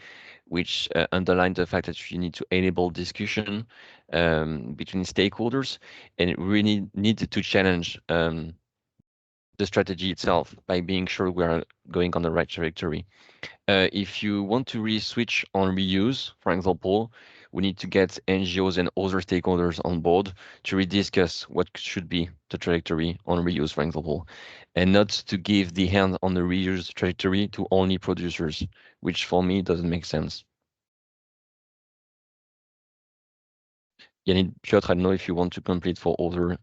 which underlines the fact that you need to enable discussion between stakeholders, and it really needs to challenge the strategy itself by being sure we are going on the right trajectory. If you want to really switch on reuse, for example, we need to get NGOs and other stakeholders on board to rediscuss what should be the trajectory on reuse, for example, and not to give the hand on the reuse trajectory to only producers, which for me doesn't make sense. Janine, Piotr, I don't know if you want to complete for other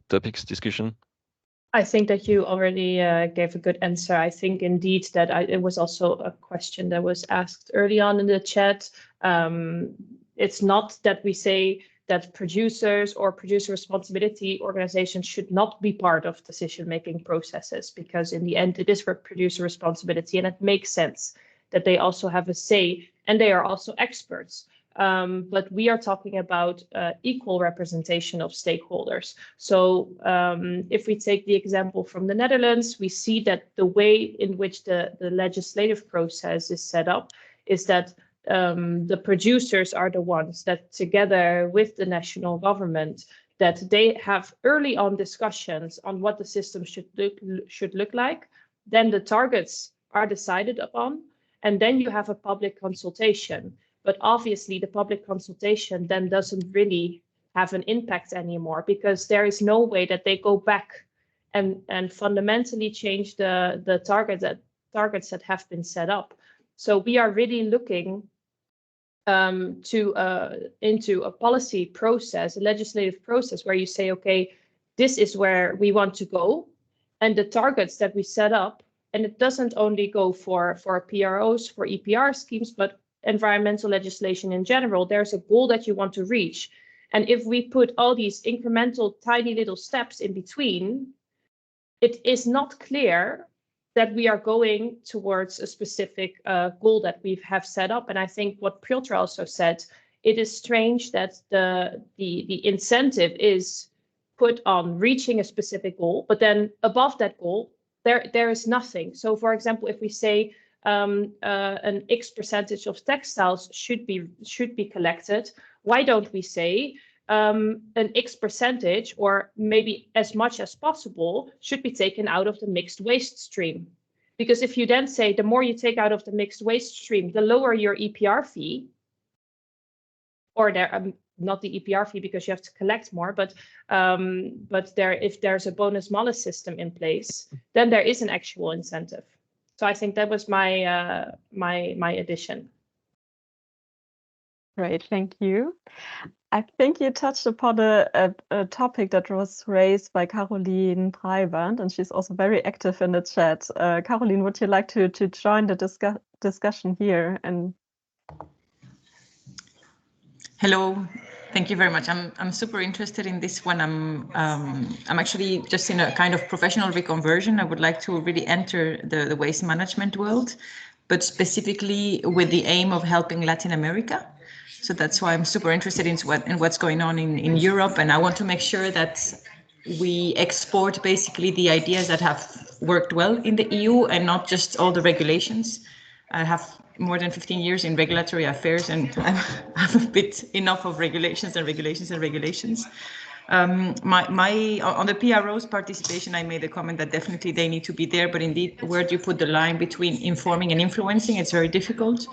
topics discussion. I think that you already gave a good answer. I think indeed that it was also a question that was asked early on in the chat. It's not that we say that producers or producer responsibility organizations should not be part of decision-making processes, because in the end it is for producer responsibility, and it makes sense that they also have a say and they are also experts. But we are talking about equal representation of stakeholders. So if we take the example from the Netherlands, we see that the way in which the legislative process is set up is that the producers are the ones that, together with the national government, that they have early on discussions on what the system should look like. Then the targets are decided upon, and then you have a public consultation. But obviously the public consultation then doesn't really have an impact anymore, because there is no way that they go back and fundamentally change the targets that have been set up. So we are really looking into a policy process, a legislative process, where you say, okay, this is where we want to go, and the targets that we set up, and it doesn't only go for PROs, for EPR schemes, but environmental legislation in general. There's a goal that you want to reach. And if we put all these incremental tiny little steps in between, it is not clear that we are going towards a specific goal that we have set up. And I think what Piotr also said, it is strange that the incentive is put on reaching a specific goal, but then above that goal, there is nothing. So for example, if we say an X percentage of textiles should be collected, why don't we say an X percentage, or maybe as much as possible, should be taken out of the mixed waste stream? Because if you then say the more you take out of the mixed waste stream, the lower your EPR fee, or not the EPR fee because you have to collect more, but if there's a bonus malus system in place, then there is an actual incentive. So I think that was my my addition. Great, thank you. I think you touched upon a topic that was raised by Caroline Breiband, and she's also very active in the chat. Caroline, would you like to join the discussion here? And hello, thank you very much. I'm super interested in this one. I'm actually just in a kind of professional reconversion. I would like to really enter the waste management world, but specifically with the aim of helping Latin America. So that's why I'm super interested in what's going on in Europe, and I want to make sure that we export basically the ideas that have worked well in the EU and not just all the regulations. I have more than 15 years in regulatory affairs, and I have a bit enough of regulations and regulations and regulations. On the PRO's participation, I made a comment that definitely they need to be there, but indeed, where do you put the line between informing and influencing? It's very difficult.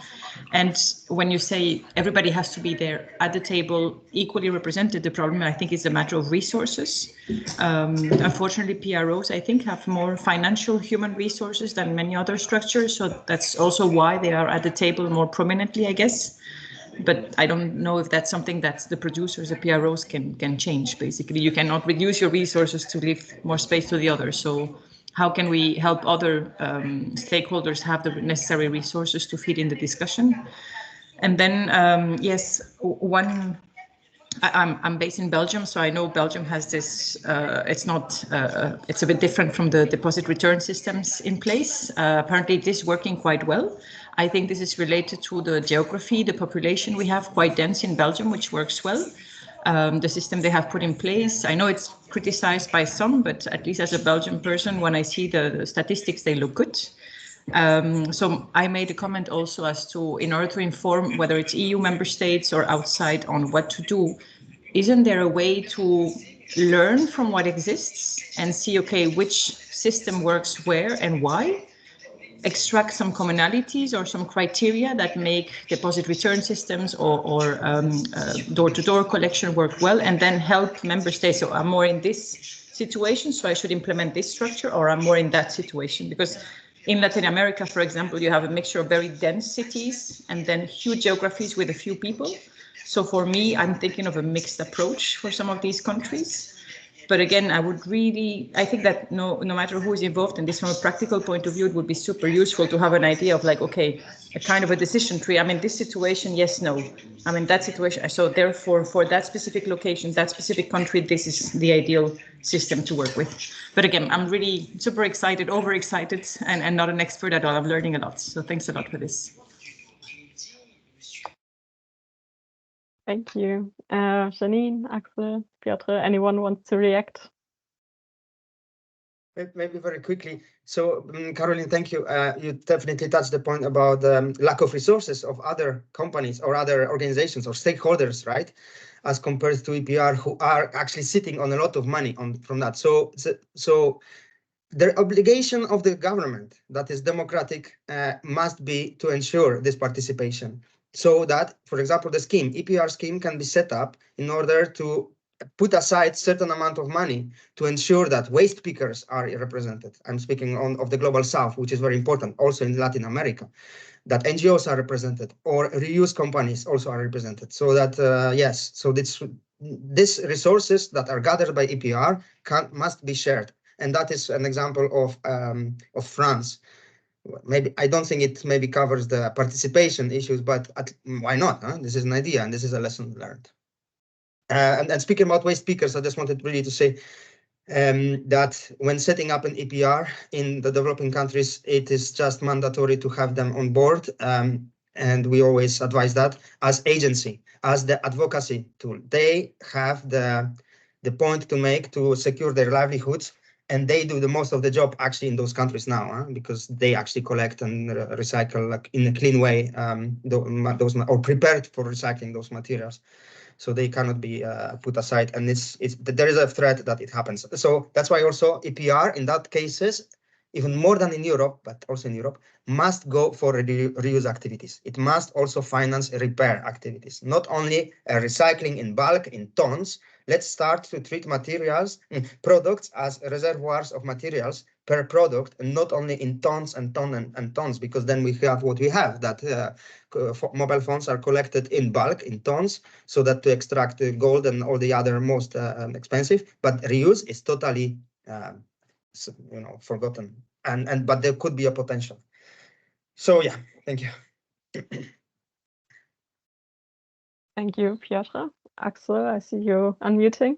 And when you say everybody has to be there at the table, equally represented, the problem, I think, is a matter of resources. Unfortunately, PROs, I think, have more financial human resources than many other structures. So that's also why they are at the table more prominently, I guess. But I don't know if that's something that the producers, the PROs can change. Basically, you cannot reduce your resources to leave more space to the others. So how can we help other stakeholders have the necessary resources to feed in the discussion? And then, yes, I'm based in Belgium, so I know Belgium has this, it's a bit different from the deposit return systems in place. Apparently it is working quite well. I think this is related to the geography, the population we have quite dense in Belgium, which works well. The system they have put in place, I know it's criticized by some, but at least as a Belgian person, when I see the statistics, they look good. So I made a comment also as to, in order to inform whether it's EU member states or outside on what to do, isn't there a way to learn from what exists and see, okay, which system works where and why? Extract some commonalities or some criteria that make deposit return systems or door-to-door collection work well, and then help member states. So I'm more in this situation, so I should implement this structure, or I'm more in that situation. Because in Latin America, for example, you have a mixture of very dense cities and then huge geographies with a few people. So for me, I'm thinking of a mixed approach for some of these countries. But again, I think that no matter who is involved in this, from a practical point of view, it would be super useful to have an idea of like, okay, a kind of a decision tree. I mean, this situation, yes, no. I mean, that situation. So therefore, for that specific location, that specific country, this is the ideal system to work with. But again, I'm really super excited, overexcited, and not an expert at all. I'm learning a lot. So thanks a lot for this. Thank you. Janine, Axel, Piotr, anyone wants to react? Maybe very quickly. So, Caroline, thank you. You definitely touched the point about the lack of resources of other companies or other organizations or stakeholders, right? As compared to EPR, who are actually sitting on a lot of money from that. So the obligation of the government that is democratic must be to ensure this participation. So that, for example, the EPR scheme can be set up in order to put aside certain amount of money to ensure that waste pickers are represented. I'm speaking of the global south, which is very important, also in Latin America, that NGOs are represented or reuse companies also are represented. So that, yes, so these resources that are gathered by EPR must be shared. And that is an example of France. Maybe I don't think it maybe covers the participation issues, but why not? Huh? This is an idea, and this is a lesson learned. And speaking about waste pickers, I just wanted really to say that when setting up an EPR in the developing countries, it is just mandatory to have them on board. And we always advise that as agency, as the advocacy tool. They have the point to make to secure their livelihoods. And they do the most of the job actually in those countries now, because they actually collect and recycle like in a clean way those or prepared for recycling those materials. So they cannot be put aside, and there is a threat that it happens. So that's why also EPR in that cases, even more than in Europe, but also in Europe, must go for reuse activities. It must also finance repair activities, not only recycling in bulk in tons. Let's start to treat products as reservoirs of materials per product, and not only in tons and tons, because then we have what we have, that mobile phones are collected in bulk, in tons, so that to extract the gold and all the other most expensive, but reuse is totally forgotten, but there could be a potential. So yeah, thank you. Thank you, Piotr. Axel, I see you unmuting.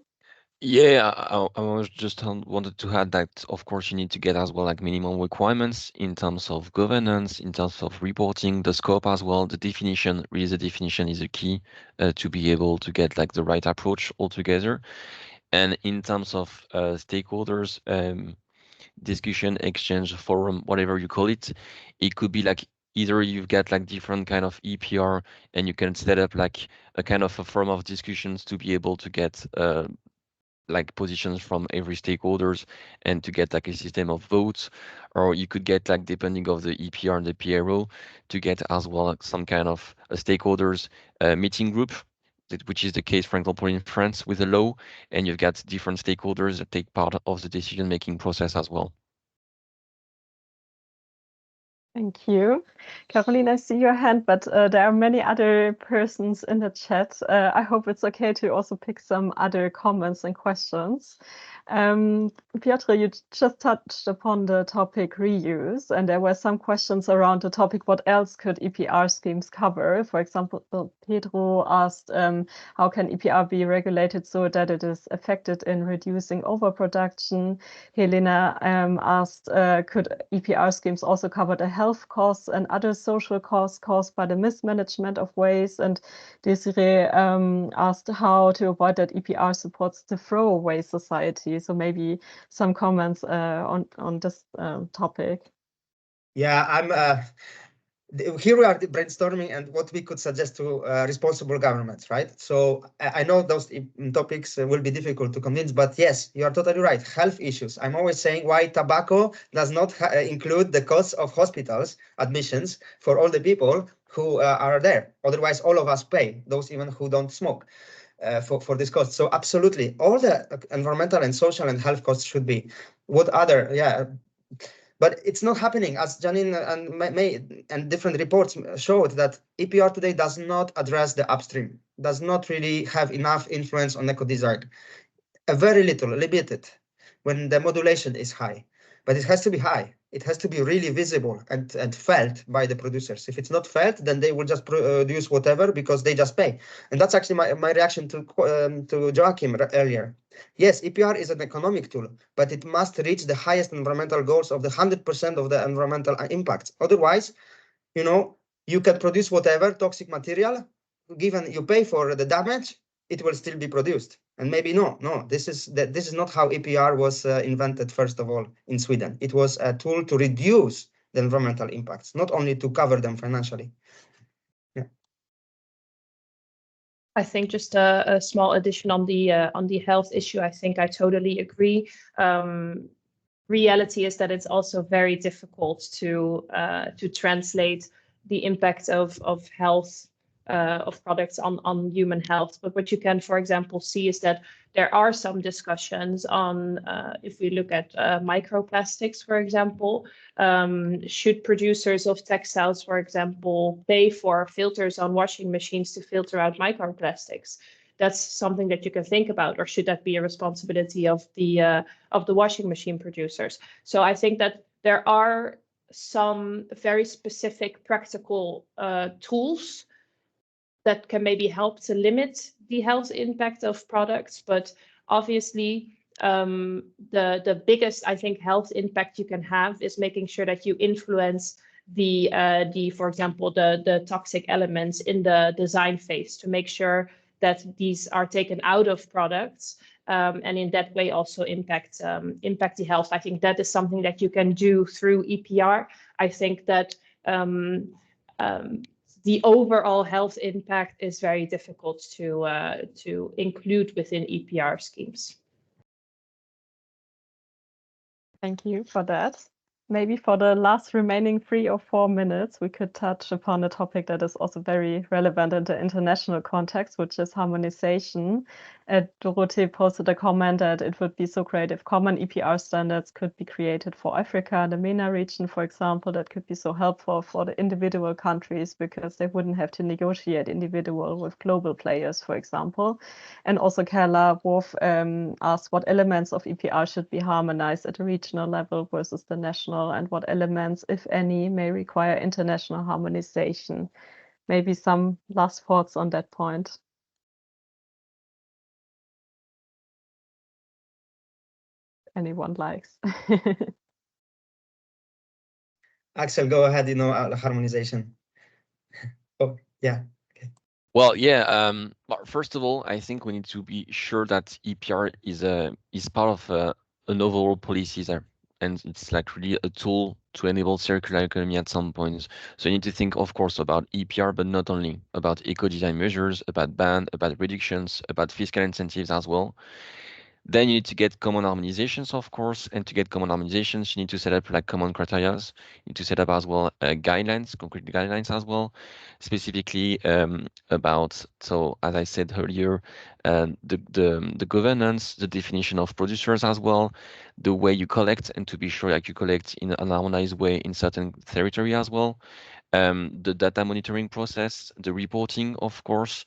Yeah, I was just wanted to add that, of course, you need to get as well like minimum requirements in terms of governance, in terms of reporting, the scope as well, the definition. Really, the definition is a key to be able to get like the right approach altogether. And in terms of stakeholders, discussion, exchange, forum, whatever you call it, it could be like either you've got like different kind of EPR and you can set up like a kind of a forum of discussions to be able to get like positions from every stakeholders and to get like a system of votes, or you could get like, depending of the EPR and the PRO, to get as well like some kind of a stakeholders meeting group, which is the case, for example, in France with the law, and you've got different stakeholders that take part of the decision-making process as well. Thank you. Caroline, I see your hand, but there are many other persons in the chat. I hope it's okay to also pick some other comments and questions. Piotr, you just touched upon the topic reuse, and there were some questions around the topic, what else could EPR schemes cover? For example, Pedro asked, how can EPR be regulated so that it is effective in reducing overproduction? Helena asked, could EPR schemes also cover the health costs and other social costs caused by the mismanagement of waste? And Desiree asked how to avoid that EPR supports the throwaway society. So maybe some comments on this topic. Yeah, here we are brainstorming and what we could suggest to responsible governments, right? So I know those topics will be difficult to convince, but yes, you are totally right. Health issues. I'm always saying why tobacco does not include the cost of hospitals admissions for all the people who are there. Otherwise, all of us pay, those even who don't smoke. For this cost. So absolutely, all the environmental and social and health costs should be. What other, yeah, but it's not happening, as Janine and different reports showed, that EPR today does not address the upstream, does not really have enough influence on eco-design. a very little, limited, when the modulation is high. But it has to be high. It has to be really visible and felt by the producers. If it's not felt, then they will just produce whatever because they just pay. And that's actually my reaction to Joachim earlier. Yes, EPR is an economic tool, but it must reach the highest environmental goals of the 100% of the environmental impact. Otherwise, you know, you can produce whatever toxic material, given you pay for the damage, it will still be produced. And maybe no, this is not how EPR was invented, first of all, in Sweden. It was a tool to reduce the environmental impacts, not only to cover them financially. Yeah. I think just a small addition on the health issue. I think I totally agree. Reality is that it's also very difficult to translate the impact of health of products on human health. But what you can, for example, see is that there are some discussions on, if we look at microplastics, for example, should producers of textiles, for example, pay for filters on washing machines to filter out microplastics? That's something that you can think about, or should that be a responsibility of the washing machine producers? So I think that there are some very specific practical tools that can maybe help to limit the health impact of products, but obviously the biggest, I think, health impact you can have is making sure that you influence the for example, the toxic elements in the design phase to make sure that these are taken out of products, and in that way also impact the health. I think that is something that you can do through EPR. I think that the overall health impact is very difficult to include within EPR schemes. Thank you for that. Maybe for the last remaining 3 or 4 minutes, we could touch upon a topic that is also very relevant in the international context, which is harmonization. Dorothee posted a comment that it would be so great if common EPR standards could be created for Africa, the MENA region, for example. That could be so helpful for the individual countries because they wouldn't have to negotiate individual with global players, for example. And also Carla Wolf asked what elements of EPR should be harmonized at a regional level versus the national, and what elements, if any, may require international harmonization. Maybe some last thoughts on that point. Anyone likes. Axel, go ahead, harmonization. Oh, yeah. Well, yeah. First of all, I think we need to be sure that EPR is part of an overall policy there, and it's like really a tool to enable circular economy at some point. So you need to think, of course, about EPR, but not only about eco-design measures, about ban, about reductions, about fiscal incentives as well. Then you need to get common harmonizations, of course, and to get common harmonizations, you need to set up like common criteria. You need to set up as well guidelines, concrete guidelines as well, specifically about, so as I said earlier, the governance, the definition of producers as well, the way you collect, and to be sure like you collect in an harmonized way in certain territory as well, the data monitoring process, the reporting, of course,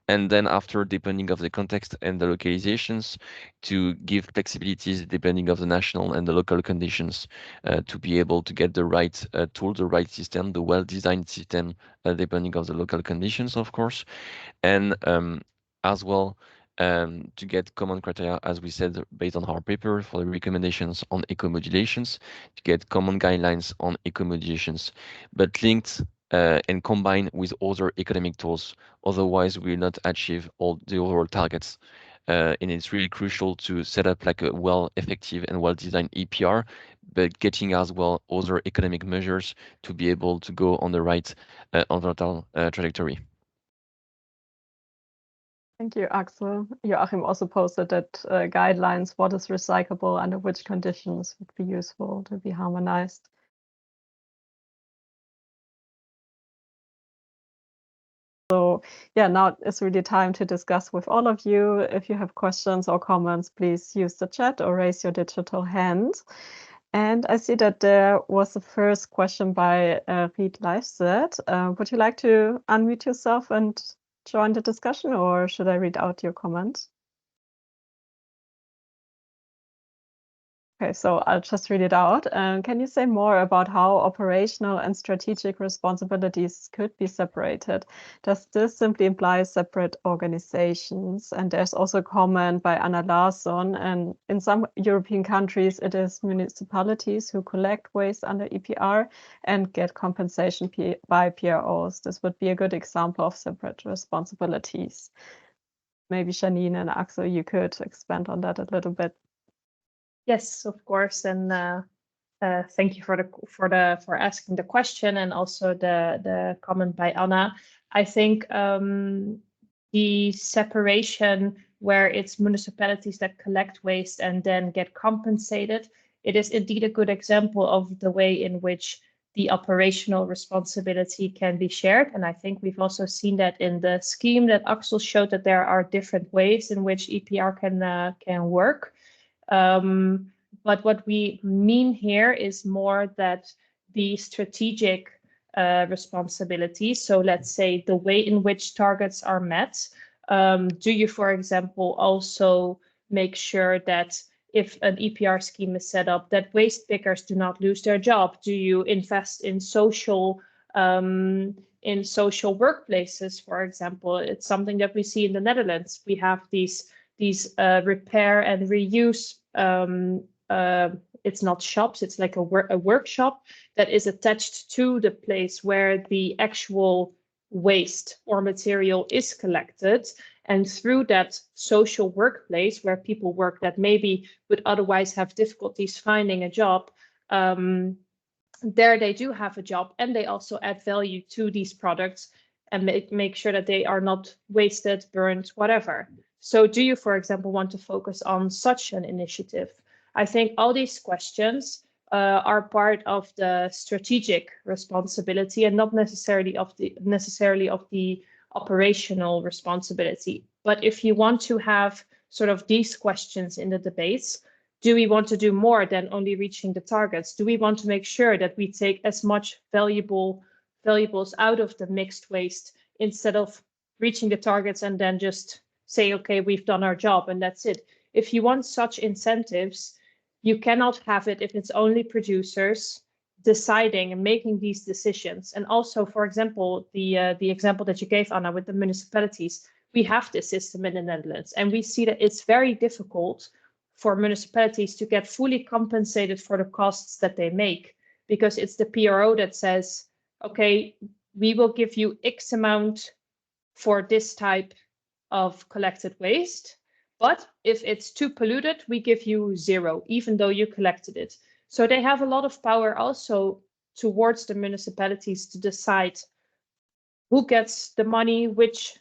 and then after, depending of the context and the localizations, to give flexibilities depending of the national and the local conditions, to be able to get the right tool, the right system, the well-designed system, depending of the local conditions, of course, and as well to get common criteria, as we said, based on our paper for the recommendations on eco-modulations, to get common guidelines on eco-modulations, but linked and combined with other economic tools. Otherwise, we will not achieve all the overall targets. And it's really crucial to set up like a well-effective and well-designed EPR, but getting as well other economic measures to be able to go on the right environmental trajectory. Thank you, Axel. Joachim also posted that guidelines, what is recyclable, under which conditions would be useful to be harmonized. So yeah, now it's really time to discuss with all of you. If you have questions or comments, please use the chat or raise your digital hand. And I see that there was the first question by Reed Leifset. Would you like to unmute yourself and join the discussion, or should I read out your comment? Okay, so I'll just read it out. Can you say more about how operational and strategic responsibilities could be separated? Does this simply imply separate organizations? And there's also a comment by Anna Larsson, and in some European countries, it is municipalities who collect waste under EPR and get compensation by PROs. This would be a good example of separate responsibilities. Maybe Janine and Axel, you could expand on that a little bit. Yes, of course, and thank you for asking the question, and also the comment by Anna. I think the separation where it's municipalities that collect waste and then get compensated, it is indeed a good example of the way in which the operational responsibility can be shared. And I think we've also seen that in the scheme that Axel showed, that there are different ways in which EPR can work. But what we mean here is more that the strategic responsibilities, so let's say the way in which targets are met, do you, for example, also make sure that if an EPR scheme is set up, that waste pickers do not lose their job? Do you invest in social workplaces, for example? It's something that we see in the Netherlands. We have these repair and reuse, it's not shops, it's like a workshop that is attached to the place where the actual waste or material is collected. And through that social workplace where people work that maybe would otherwise have difficulties finding a job, there they do have a job, and they also add value to these products and make sure that they are not wasted, burned, whatever. So do you, for example, want to focus on such an initiative? I think all these questions are part of the strategic responsibility and not necessarily of the operational responsibility. But if you want to have sort of these questions in the debates, do we want to do more than only reaching the targets? Do we want to make sure that we take as much valuables out of the mixed waste instead of reaching the targets and then just say, okay, we've done our job and that's it? If you want such incentives, you cannot have it if it's only producers deciding and making these decisions. And also, for example, the example that you gave, Anna, with the municipalities, we have this system in the Netherlands, and we see that it's very difficult for municipalities to get fully compensated for the costs that they make, because it's the PRO that says, okay, we will give you X amount for this type of collected waste, but if it's too polluted, we give you 0, even though you collected it. So they have a lot of power also towards the municipalities to decide who gets the money, which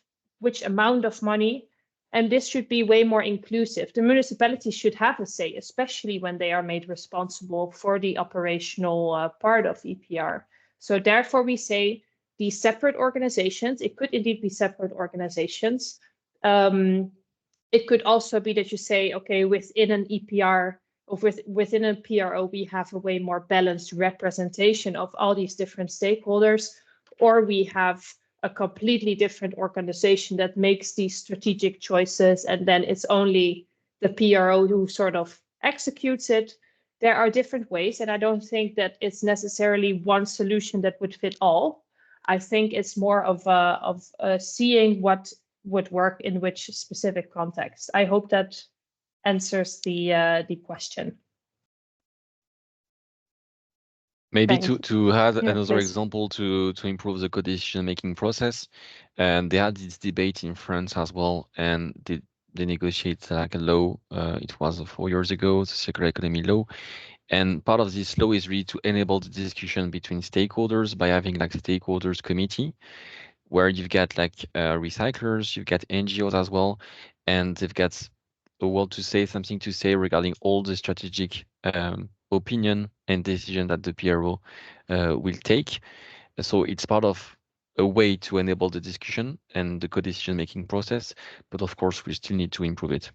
amount of money, and this should be way more inclusive. The municipalities should have a say, especially when they are made responsible for the operational part of EPR. So therefore we say these separate organizations, it could indeed be separate organizations. It could also be that you say, okay, within an EPR or within a PRO, we have a way more balanced representation of all these different stakeholders, or we have a completely different organization that makes these strategic choices, and then it's only the PRO who sort of executes it. There are different ways, and I don't think that it's necessarily one solution that would fit all. I think it's more of seeing what would work in which specific context. I hope that answers the question. Maybe to add another please. example to improve the co-decision making process, and they had this debate in France as well, and they negotiate like a law. It was 4 years ago, the circular economy law, and part of this law is really to enable the discussion between stakeholders by having like a stakeholders committee, where you've got like recyclers, you've got NGOs as well, and they've got a word to say, something to say regarding all the strategic opinion and decision that the PRO will take. So it's part of a way to enable the discussion and the co-decision making process, but of course we still need to improve it.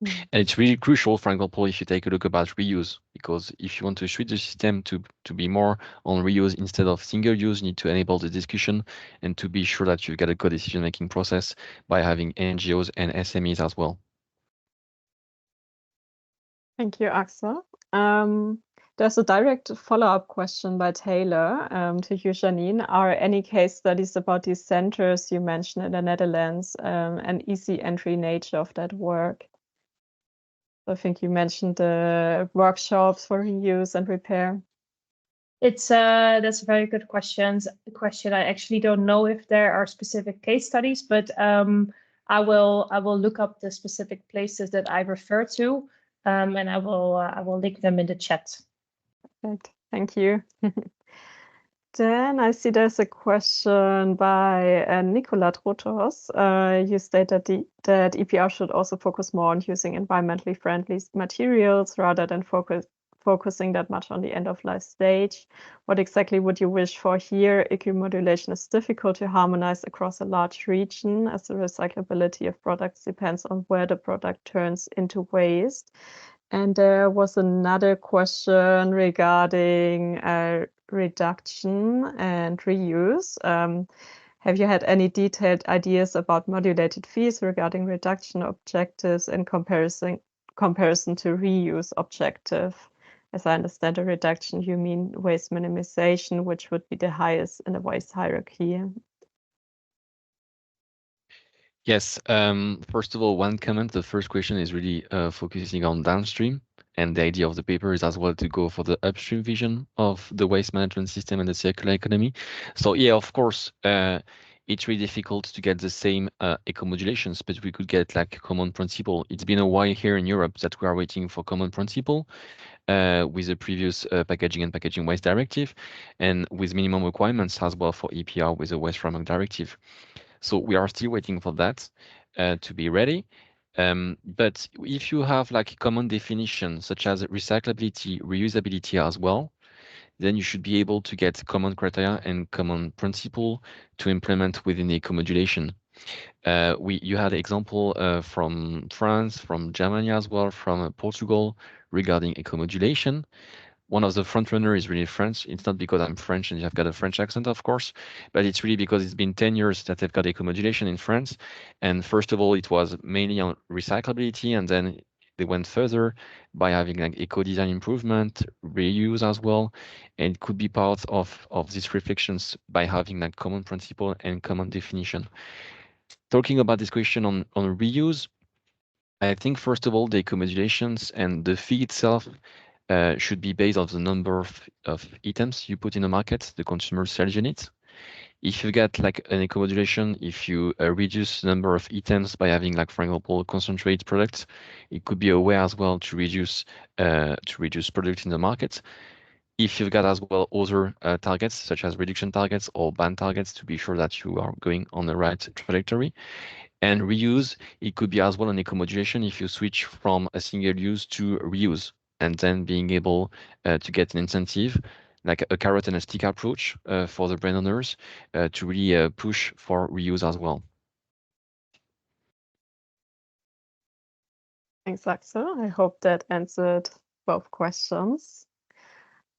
And it's really crucial, for example, if you take a look about reuse, because if you want to switch the system to be more on reuse instead of single use, you need to enable the discussion and to be sure that you get a co-decision making process by having NGOs and SMEs as well. Thank you, Axel. There's a direct follow-up question by Taylor to you, Janine. Are any case studies about these centers you mentioned in the Netherlands and easy entry nature of that work? I think you mentioned the workshops for reuse and repair. That's a very good question. I actually don't know if there are specific case studies, but I will look up the specific places that I refer to, and I will link them in the chat. Perfect. Thank you. Then I see there's a question by Nicola Trotos. You stated that EPR should also focus more on using environmentally friendly materials rather than focusing that much on the end-of-life stage. What exactly would you wish for here? Eco-modulation is difficult to harmonize across a large region, as the recyclability of products depends on where the product turns into waste. And there was another question regarding reduction and reuse. Have you had any detailed ideas about modulated fees regarding reduction objectives in comparison to reuse objective? As I understand the reduction, you mean waste minimization, which would be the highest in the waste hierarchy. Yes, first of all, one comment. The first question is really focusing on downstream, and the idea of the paper is as well to go for the upstream vision of the waste management system and the circular economy. So yeah, of course, it's really difficult to get the same eco-modulations, but we could get like common principle. It's been a while here in Europe that we are waiting for common principle with the previous packaging and packaging waste directive, and with minimum requirements as well for EPR with the waste framework directive. So we are still waiting for that to be ready. But if you have like common definitions such as recyclability, reusability as well, then you should be able to get common criteria and common principle to implement within the eco-modulation. You had example from France, from Germany as well, from Portugal regarding eco-modulation. One of the front runners is really French. It's not because I'm French and I've got a French accent, of course, but it's really because it's been 10 years that they've got eco-modulation in France. And first of all, it was mainly on recyclability, and then they went further by having like eco-design improvement, reuse as well. And it could be part of these reflections by having like common principle and common definition. Talking about this question on reuse, I think first of all, the eco-modulations and the fee itself should be based on the number of items you put in the market, the consumer sales unit. If you get like an eco-modulation, if you reduce the number of items by having like, for example, concentrate products, it could be a way as well to reduce product in the market. If you've got as well other targets, such as reduction targets or ban targets, to be sure that you are going on the right trajectory. And reuse, it could be as well an eco-modulation if you switch from a single use to reuse, and then being able to get an incentive, like a carrot and a stick approach for the brand owners to really push for reuse as well. Thanks, Axel. I hope that answered both questions.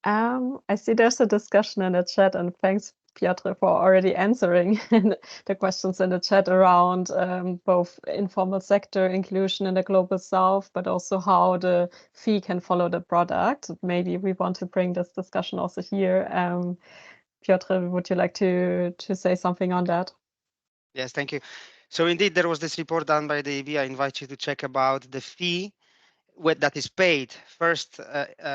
I see there's a discussion in the chat, and thanks, Piotr, for already answering the questions in the chat around both informal sector inclusion in the Global South, but also how the fee can follow the product. Maybe we want to bring this discussion also here. Piotr, would you like to say something on that? Yes, thank you. So indeed, there was this report done by the EB. I invite you to check about the fee that is paid first,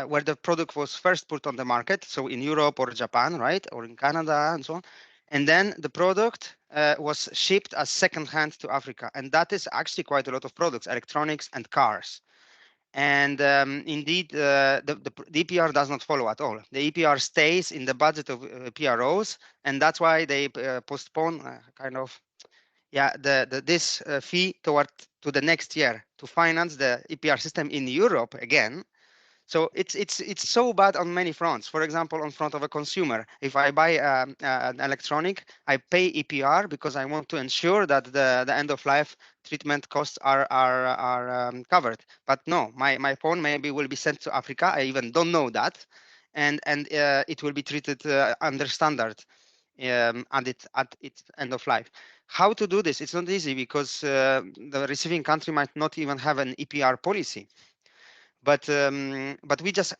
where the product was first put on the market. So in Europe or Japan, right? Or in Canada and so on. And then the product was shipped as second-hand to Africa. And that is actually quite a lot of products, electronics and cars. And indeed, the EPR does not follow at all. The EPR stays in the budget of PROs, and that's why they postpone this fee to the next year to finance the EPR system in Europe again. So it's so bad on many fronts. For example, on front of a consumer, if I buy an electronic, I pay EPR because I want to ensure that the end of life treatment costs are covered. But no, my phone maybe will be sent to Africa. I even don't know that, and it will be treated under standard at its end of life. How to do this? It's not easy because the receiving country might not even have an EPR policy. But we just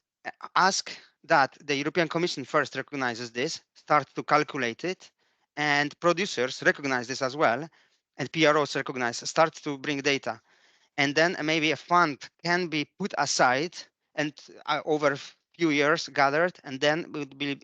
ask that the European Commission first recognizes this, start to calculate it, and producers recognize this as well, and PROs recognize, start to bring data, and then maybe a fund can be put aside and over a few years gathered, and then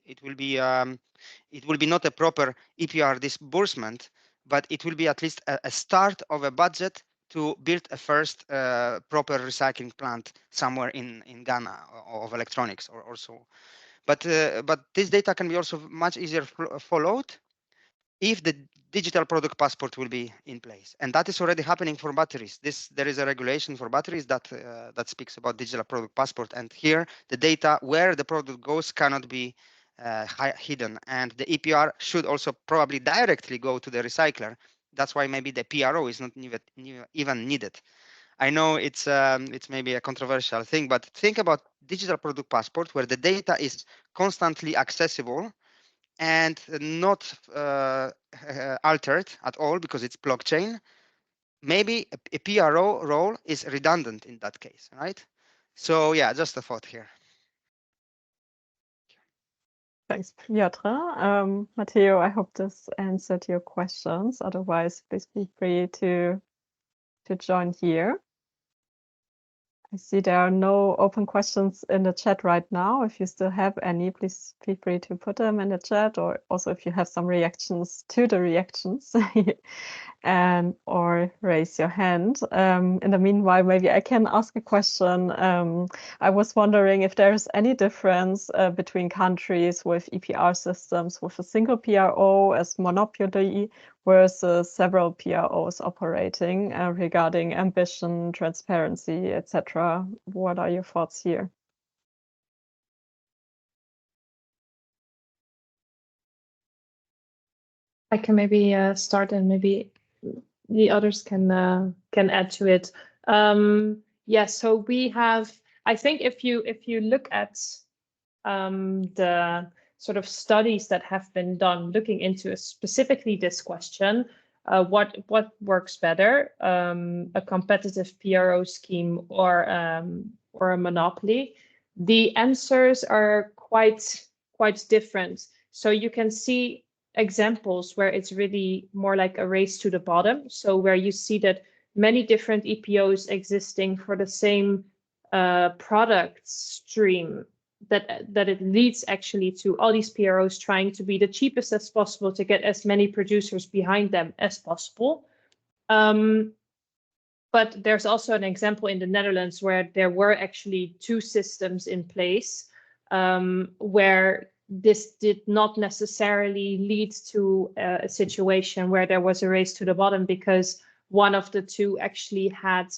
it will be not a proper EPR disbursement, but it will be at least a start of a budget to build a first proper recycling plant somewhere in Ghana of electronics or so. But this data can be also much easier followed if the digital product passport will be in place, and that is already happening for batteries. There is a regulation for batteries that that speaks about digital product passport, and here the data where the product goes cannot be hidden, and the EPR should also probably directly go to the recycler. That's why maybe the PRO is not even needed. I know it's maybe a controversial thing, but think about digital product passport where the data is constantly accessible and not altered at all because it's blockchain. Maybe a PRO role is redundant in that case, right? So yeah, just a thought here. Thanks, Piotr. Matteo, I hope this answered your questions. Otherwise, please feel free to join here. I see there are no open questions in the chat right now. If you still have any, please feel free to put them in the chat, or also if you have some reactions to the reactions and or raise your hand. In the meanwhile, maybe I can ask a question. I was wondering if there's any difference between countries with EPR systems with a single PRO as monopoly versus several PROs operating regarding ambition, transparency, etc. What are your thoughts here? I can maybe start, and maybe the others can add to it. Yeah, so we have, I think if you look at the sort of studies that have been done looking into specifically this question, what works better, a competitive PRO scheme or a monopoly? The answers are quite different. So you can see examples where it's really more like a race to the bottom. So where you see that many different EPOs existing for the same product stream, that it leads actually to all these PROs trying to be the cheapest as possible to get as many producers behind them as possible. But there's also an example in the Netherlands where there were actually two systems in place where this did not necessarily lead to a situation where there was a race to the bottom, because one of the two actually had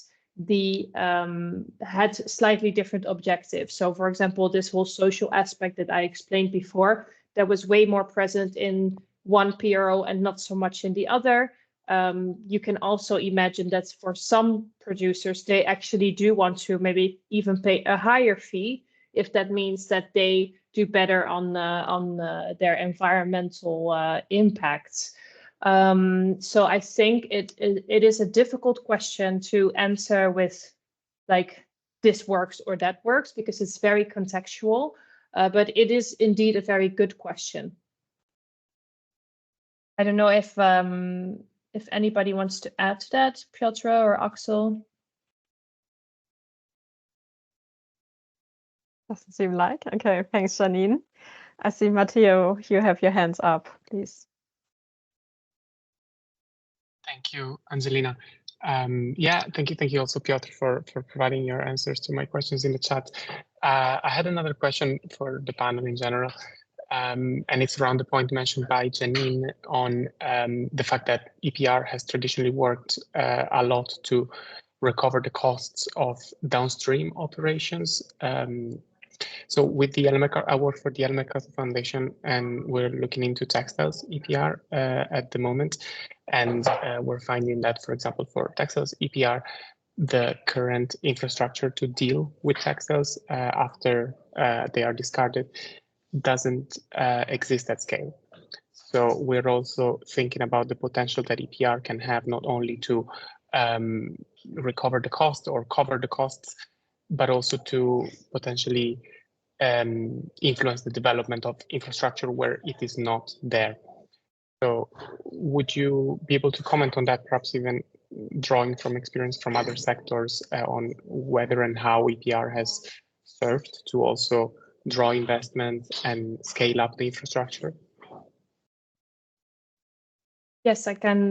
slightly different objectives. So for example, this whole social aspect that I explained before, that was way more present in one PRO and not so much in the other. You can also imagine that for some producers, they actually do want to maybe even pay a higher fee if that means that they do better on their environmental impacts. So I think it is a difficult question to answer with like this works or that works, because it's very contextual, but it is indeed a very good question. I don't know if anybody wants to add to that, Piotr or Axel. Doesn't seem like. Okay, thanks, Janine. I see, Matteo, you have your hands up, please. Thank you, Angelina. Yeah, thank you also, Piotr, for providing your answers to my questions in the chat. I had another question for the panel in general, and it's around the point mentioned by Janine on the fact that EPR has traditionally worked a lot to recover the costs of downstream operations. So with the I work for the ACEN Foundation, and we're looking into textiles EPR at the moment. And we're finding that, for example, for textiles EPR, the current infrastructure to deal with textiles after they are discarded doesn't exist at scale. So we're also thinking about the potential that EPR can have, not only to recover the cost or cover the costs, but also to potentially influence the development of infrastructure where it is not there. So would you be able to comment on that, perhaps even drawing from experience from other sectors on whether and how EPR has served to also draw investment and scale up the infrastructure? Yes, I can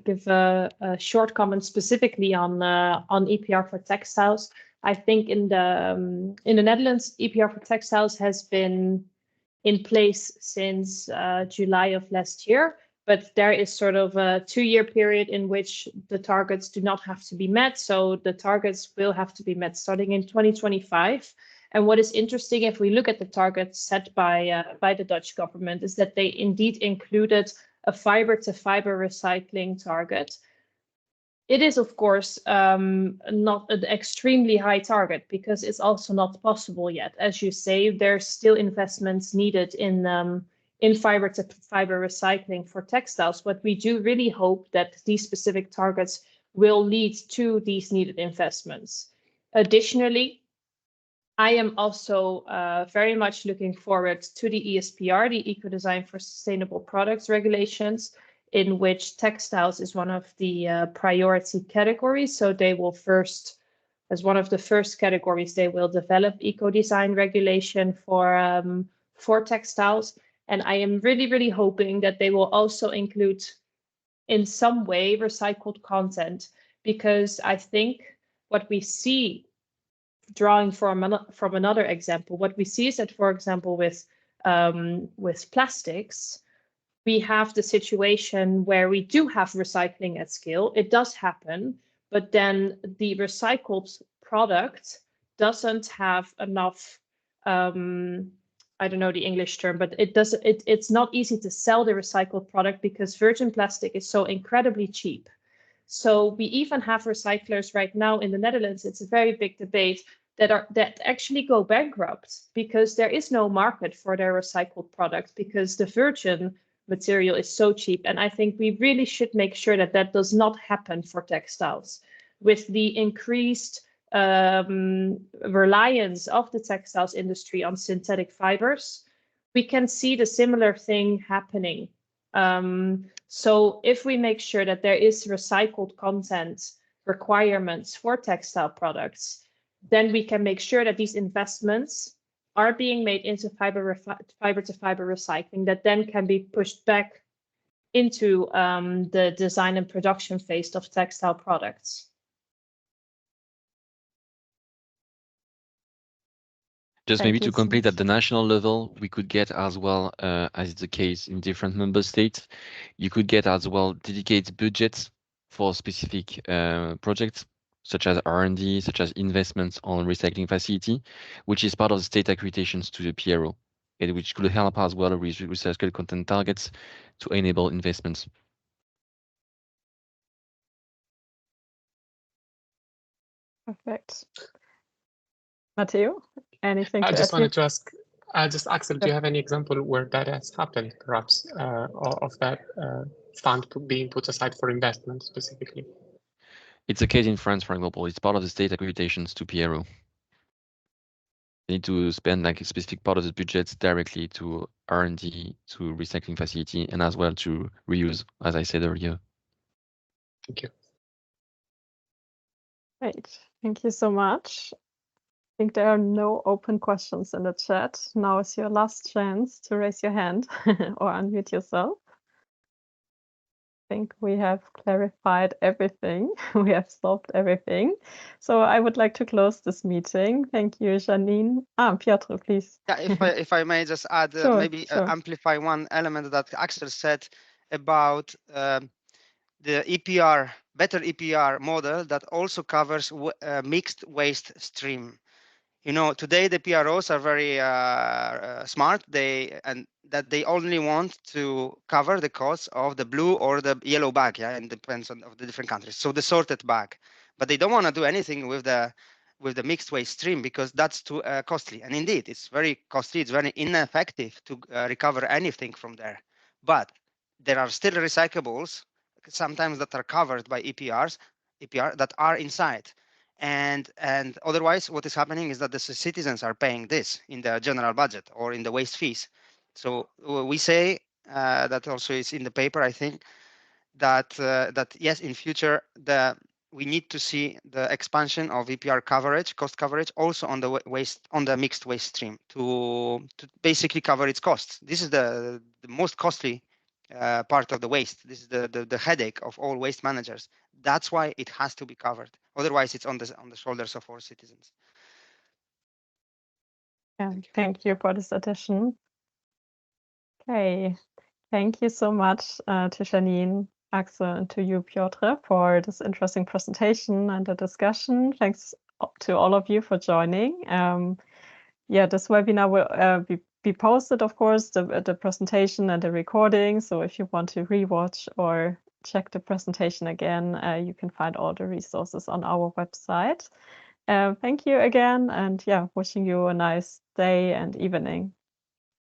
give a short comment specifically on EPR for textiles. I think in the Netherlands, EPR for textiles has been in place since July of last year, but there is sort of a 2-year period in which the targets do not have to be met. So the targets will have to be met starting in 2025. And what is interesting, if we look at the targets set by the Dutch government, is that they indeed included a fiber-to-fiber recycling target. It is, of course, not an extremely high target because it's also not possible yet. As you say, there's still investments needed in fiber-to-fiber recycling for textiles, but we do really hope that these specific targets will lead to these needed investments. Additionally, I am also very much looking forward to the ESPR, the Eco Design for Sustainable Products regulations, in which textiles is one of the priority categories. So they will first, as one of the first categories, they will develop eco design regulation for textiles. And I am really, really hoping that they will also include in some way recycled content, because I think what we see, drawing from another example, what we see is that, for example, with plastics, we have the situation where we do have recycling at scale. It does happen, but then the recycled product doesn't have enough, I don't know the English term, but it's not easy to sell the recycled product because virgin plastic is so incredibly cheap. So we even have recyclers right now in the Netherlands. It's a very big debate that actually go bankrupt because there is no market for their recycled products because the virgin material is so cheap. And I think we really should make sure that that does not happen for textiles. With the increased reliance of the textiles industry on synthetic fibers, we can see the similar thing happening. So if we make sure that there is recycled content requirements for textile products, then we can make sure that these investments are being made into fiber-to-fiber recycling that then can be pushed back into the design and production phase of textile products. Just maybe to complete at the national level, we could get as well, as is the case in different member states, you could get as well dedicated budgets for specific projects, such as R&D, such as investments on recycling facility, which is part of the state accreditations to the PRO, and which could help as well with recycled content targets to enable investments. Perfect. Matteo, anything to add? I just wanted to ask, Axel, do you have any example where that has happened, perhaps, of that fund being put aside for investment specifically? It's a case in France, for example. It's part of the state accreditations to PRO. They need to spend like a specific part of the budgets directly to R&D, to recycling facility, and as well to reuse, as I said earlier. Thank you. Great. Thank you so much. I think there are no open questions in the chat. Now is your last chance to raise your hand or unmute yourself. I think we have clarified everything. We have solved everything. So I would like to close this meeting. Thank you, Janine. Piotr, please. Yeah, if I may just add, Sure. amplify one element that Axel said about the EPR, better EPR model that also covers mixed waste stream. You know, today the PROs are very smart. They only want to cover the cost of the blue or the yellow bag. Yeah, and depends on the different countries. So the sorted bag, but they don't want to do anything with the mixed waste stream because that's too costly. And indeed, it's very costly. It's very ineffective to recover anything from there. But there are still recyclables sometimes that are covered by EPR that are inside. And otherwise, what is happening is that the citizens are paying this in the general budget or in the waste fees. So we say that also is in the paper, I think, that that yes, in future we need to see the expansion of EPR coverage, cost coverage, also on the waste, on the mixed waste stream to basically cover its costs. This is the most costly part of the waste. This is the headache of all waste managers. That's why it has to be covered. Otherwise, it's on the shoulders of our citizens. Yeah, thank you for this addition. Okay, thank you so much to Janine, Axel, and to you, Piotr, for this interesting presentation and the discussion. Thanks to all of you for joining. Yeah, this webinar will be posted, of course, the presentation and the recording. So if you want to rewatch or check the presentation again, you can find all the resources on our website. Thank you again, and yeah, wishing you a nice day and evening.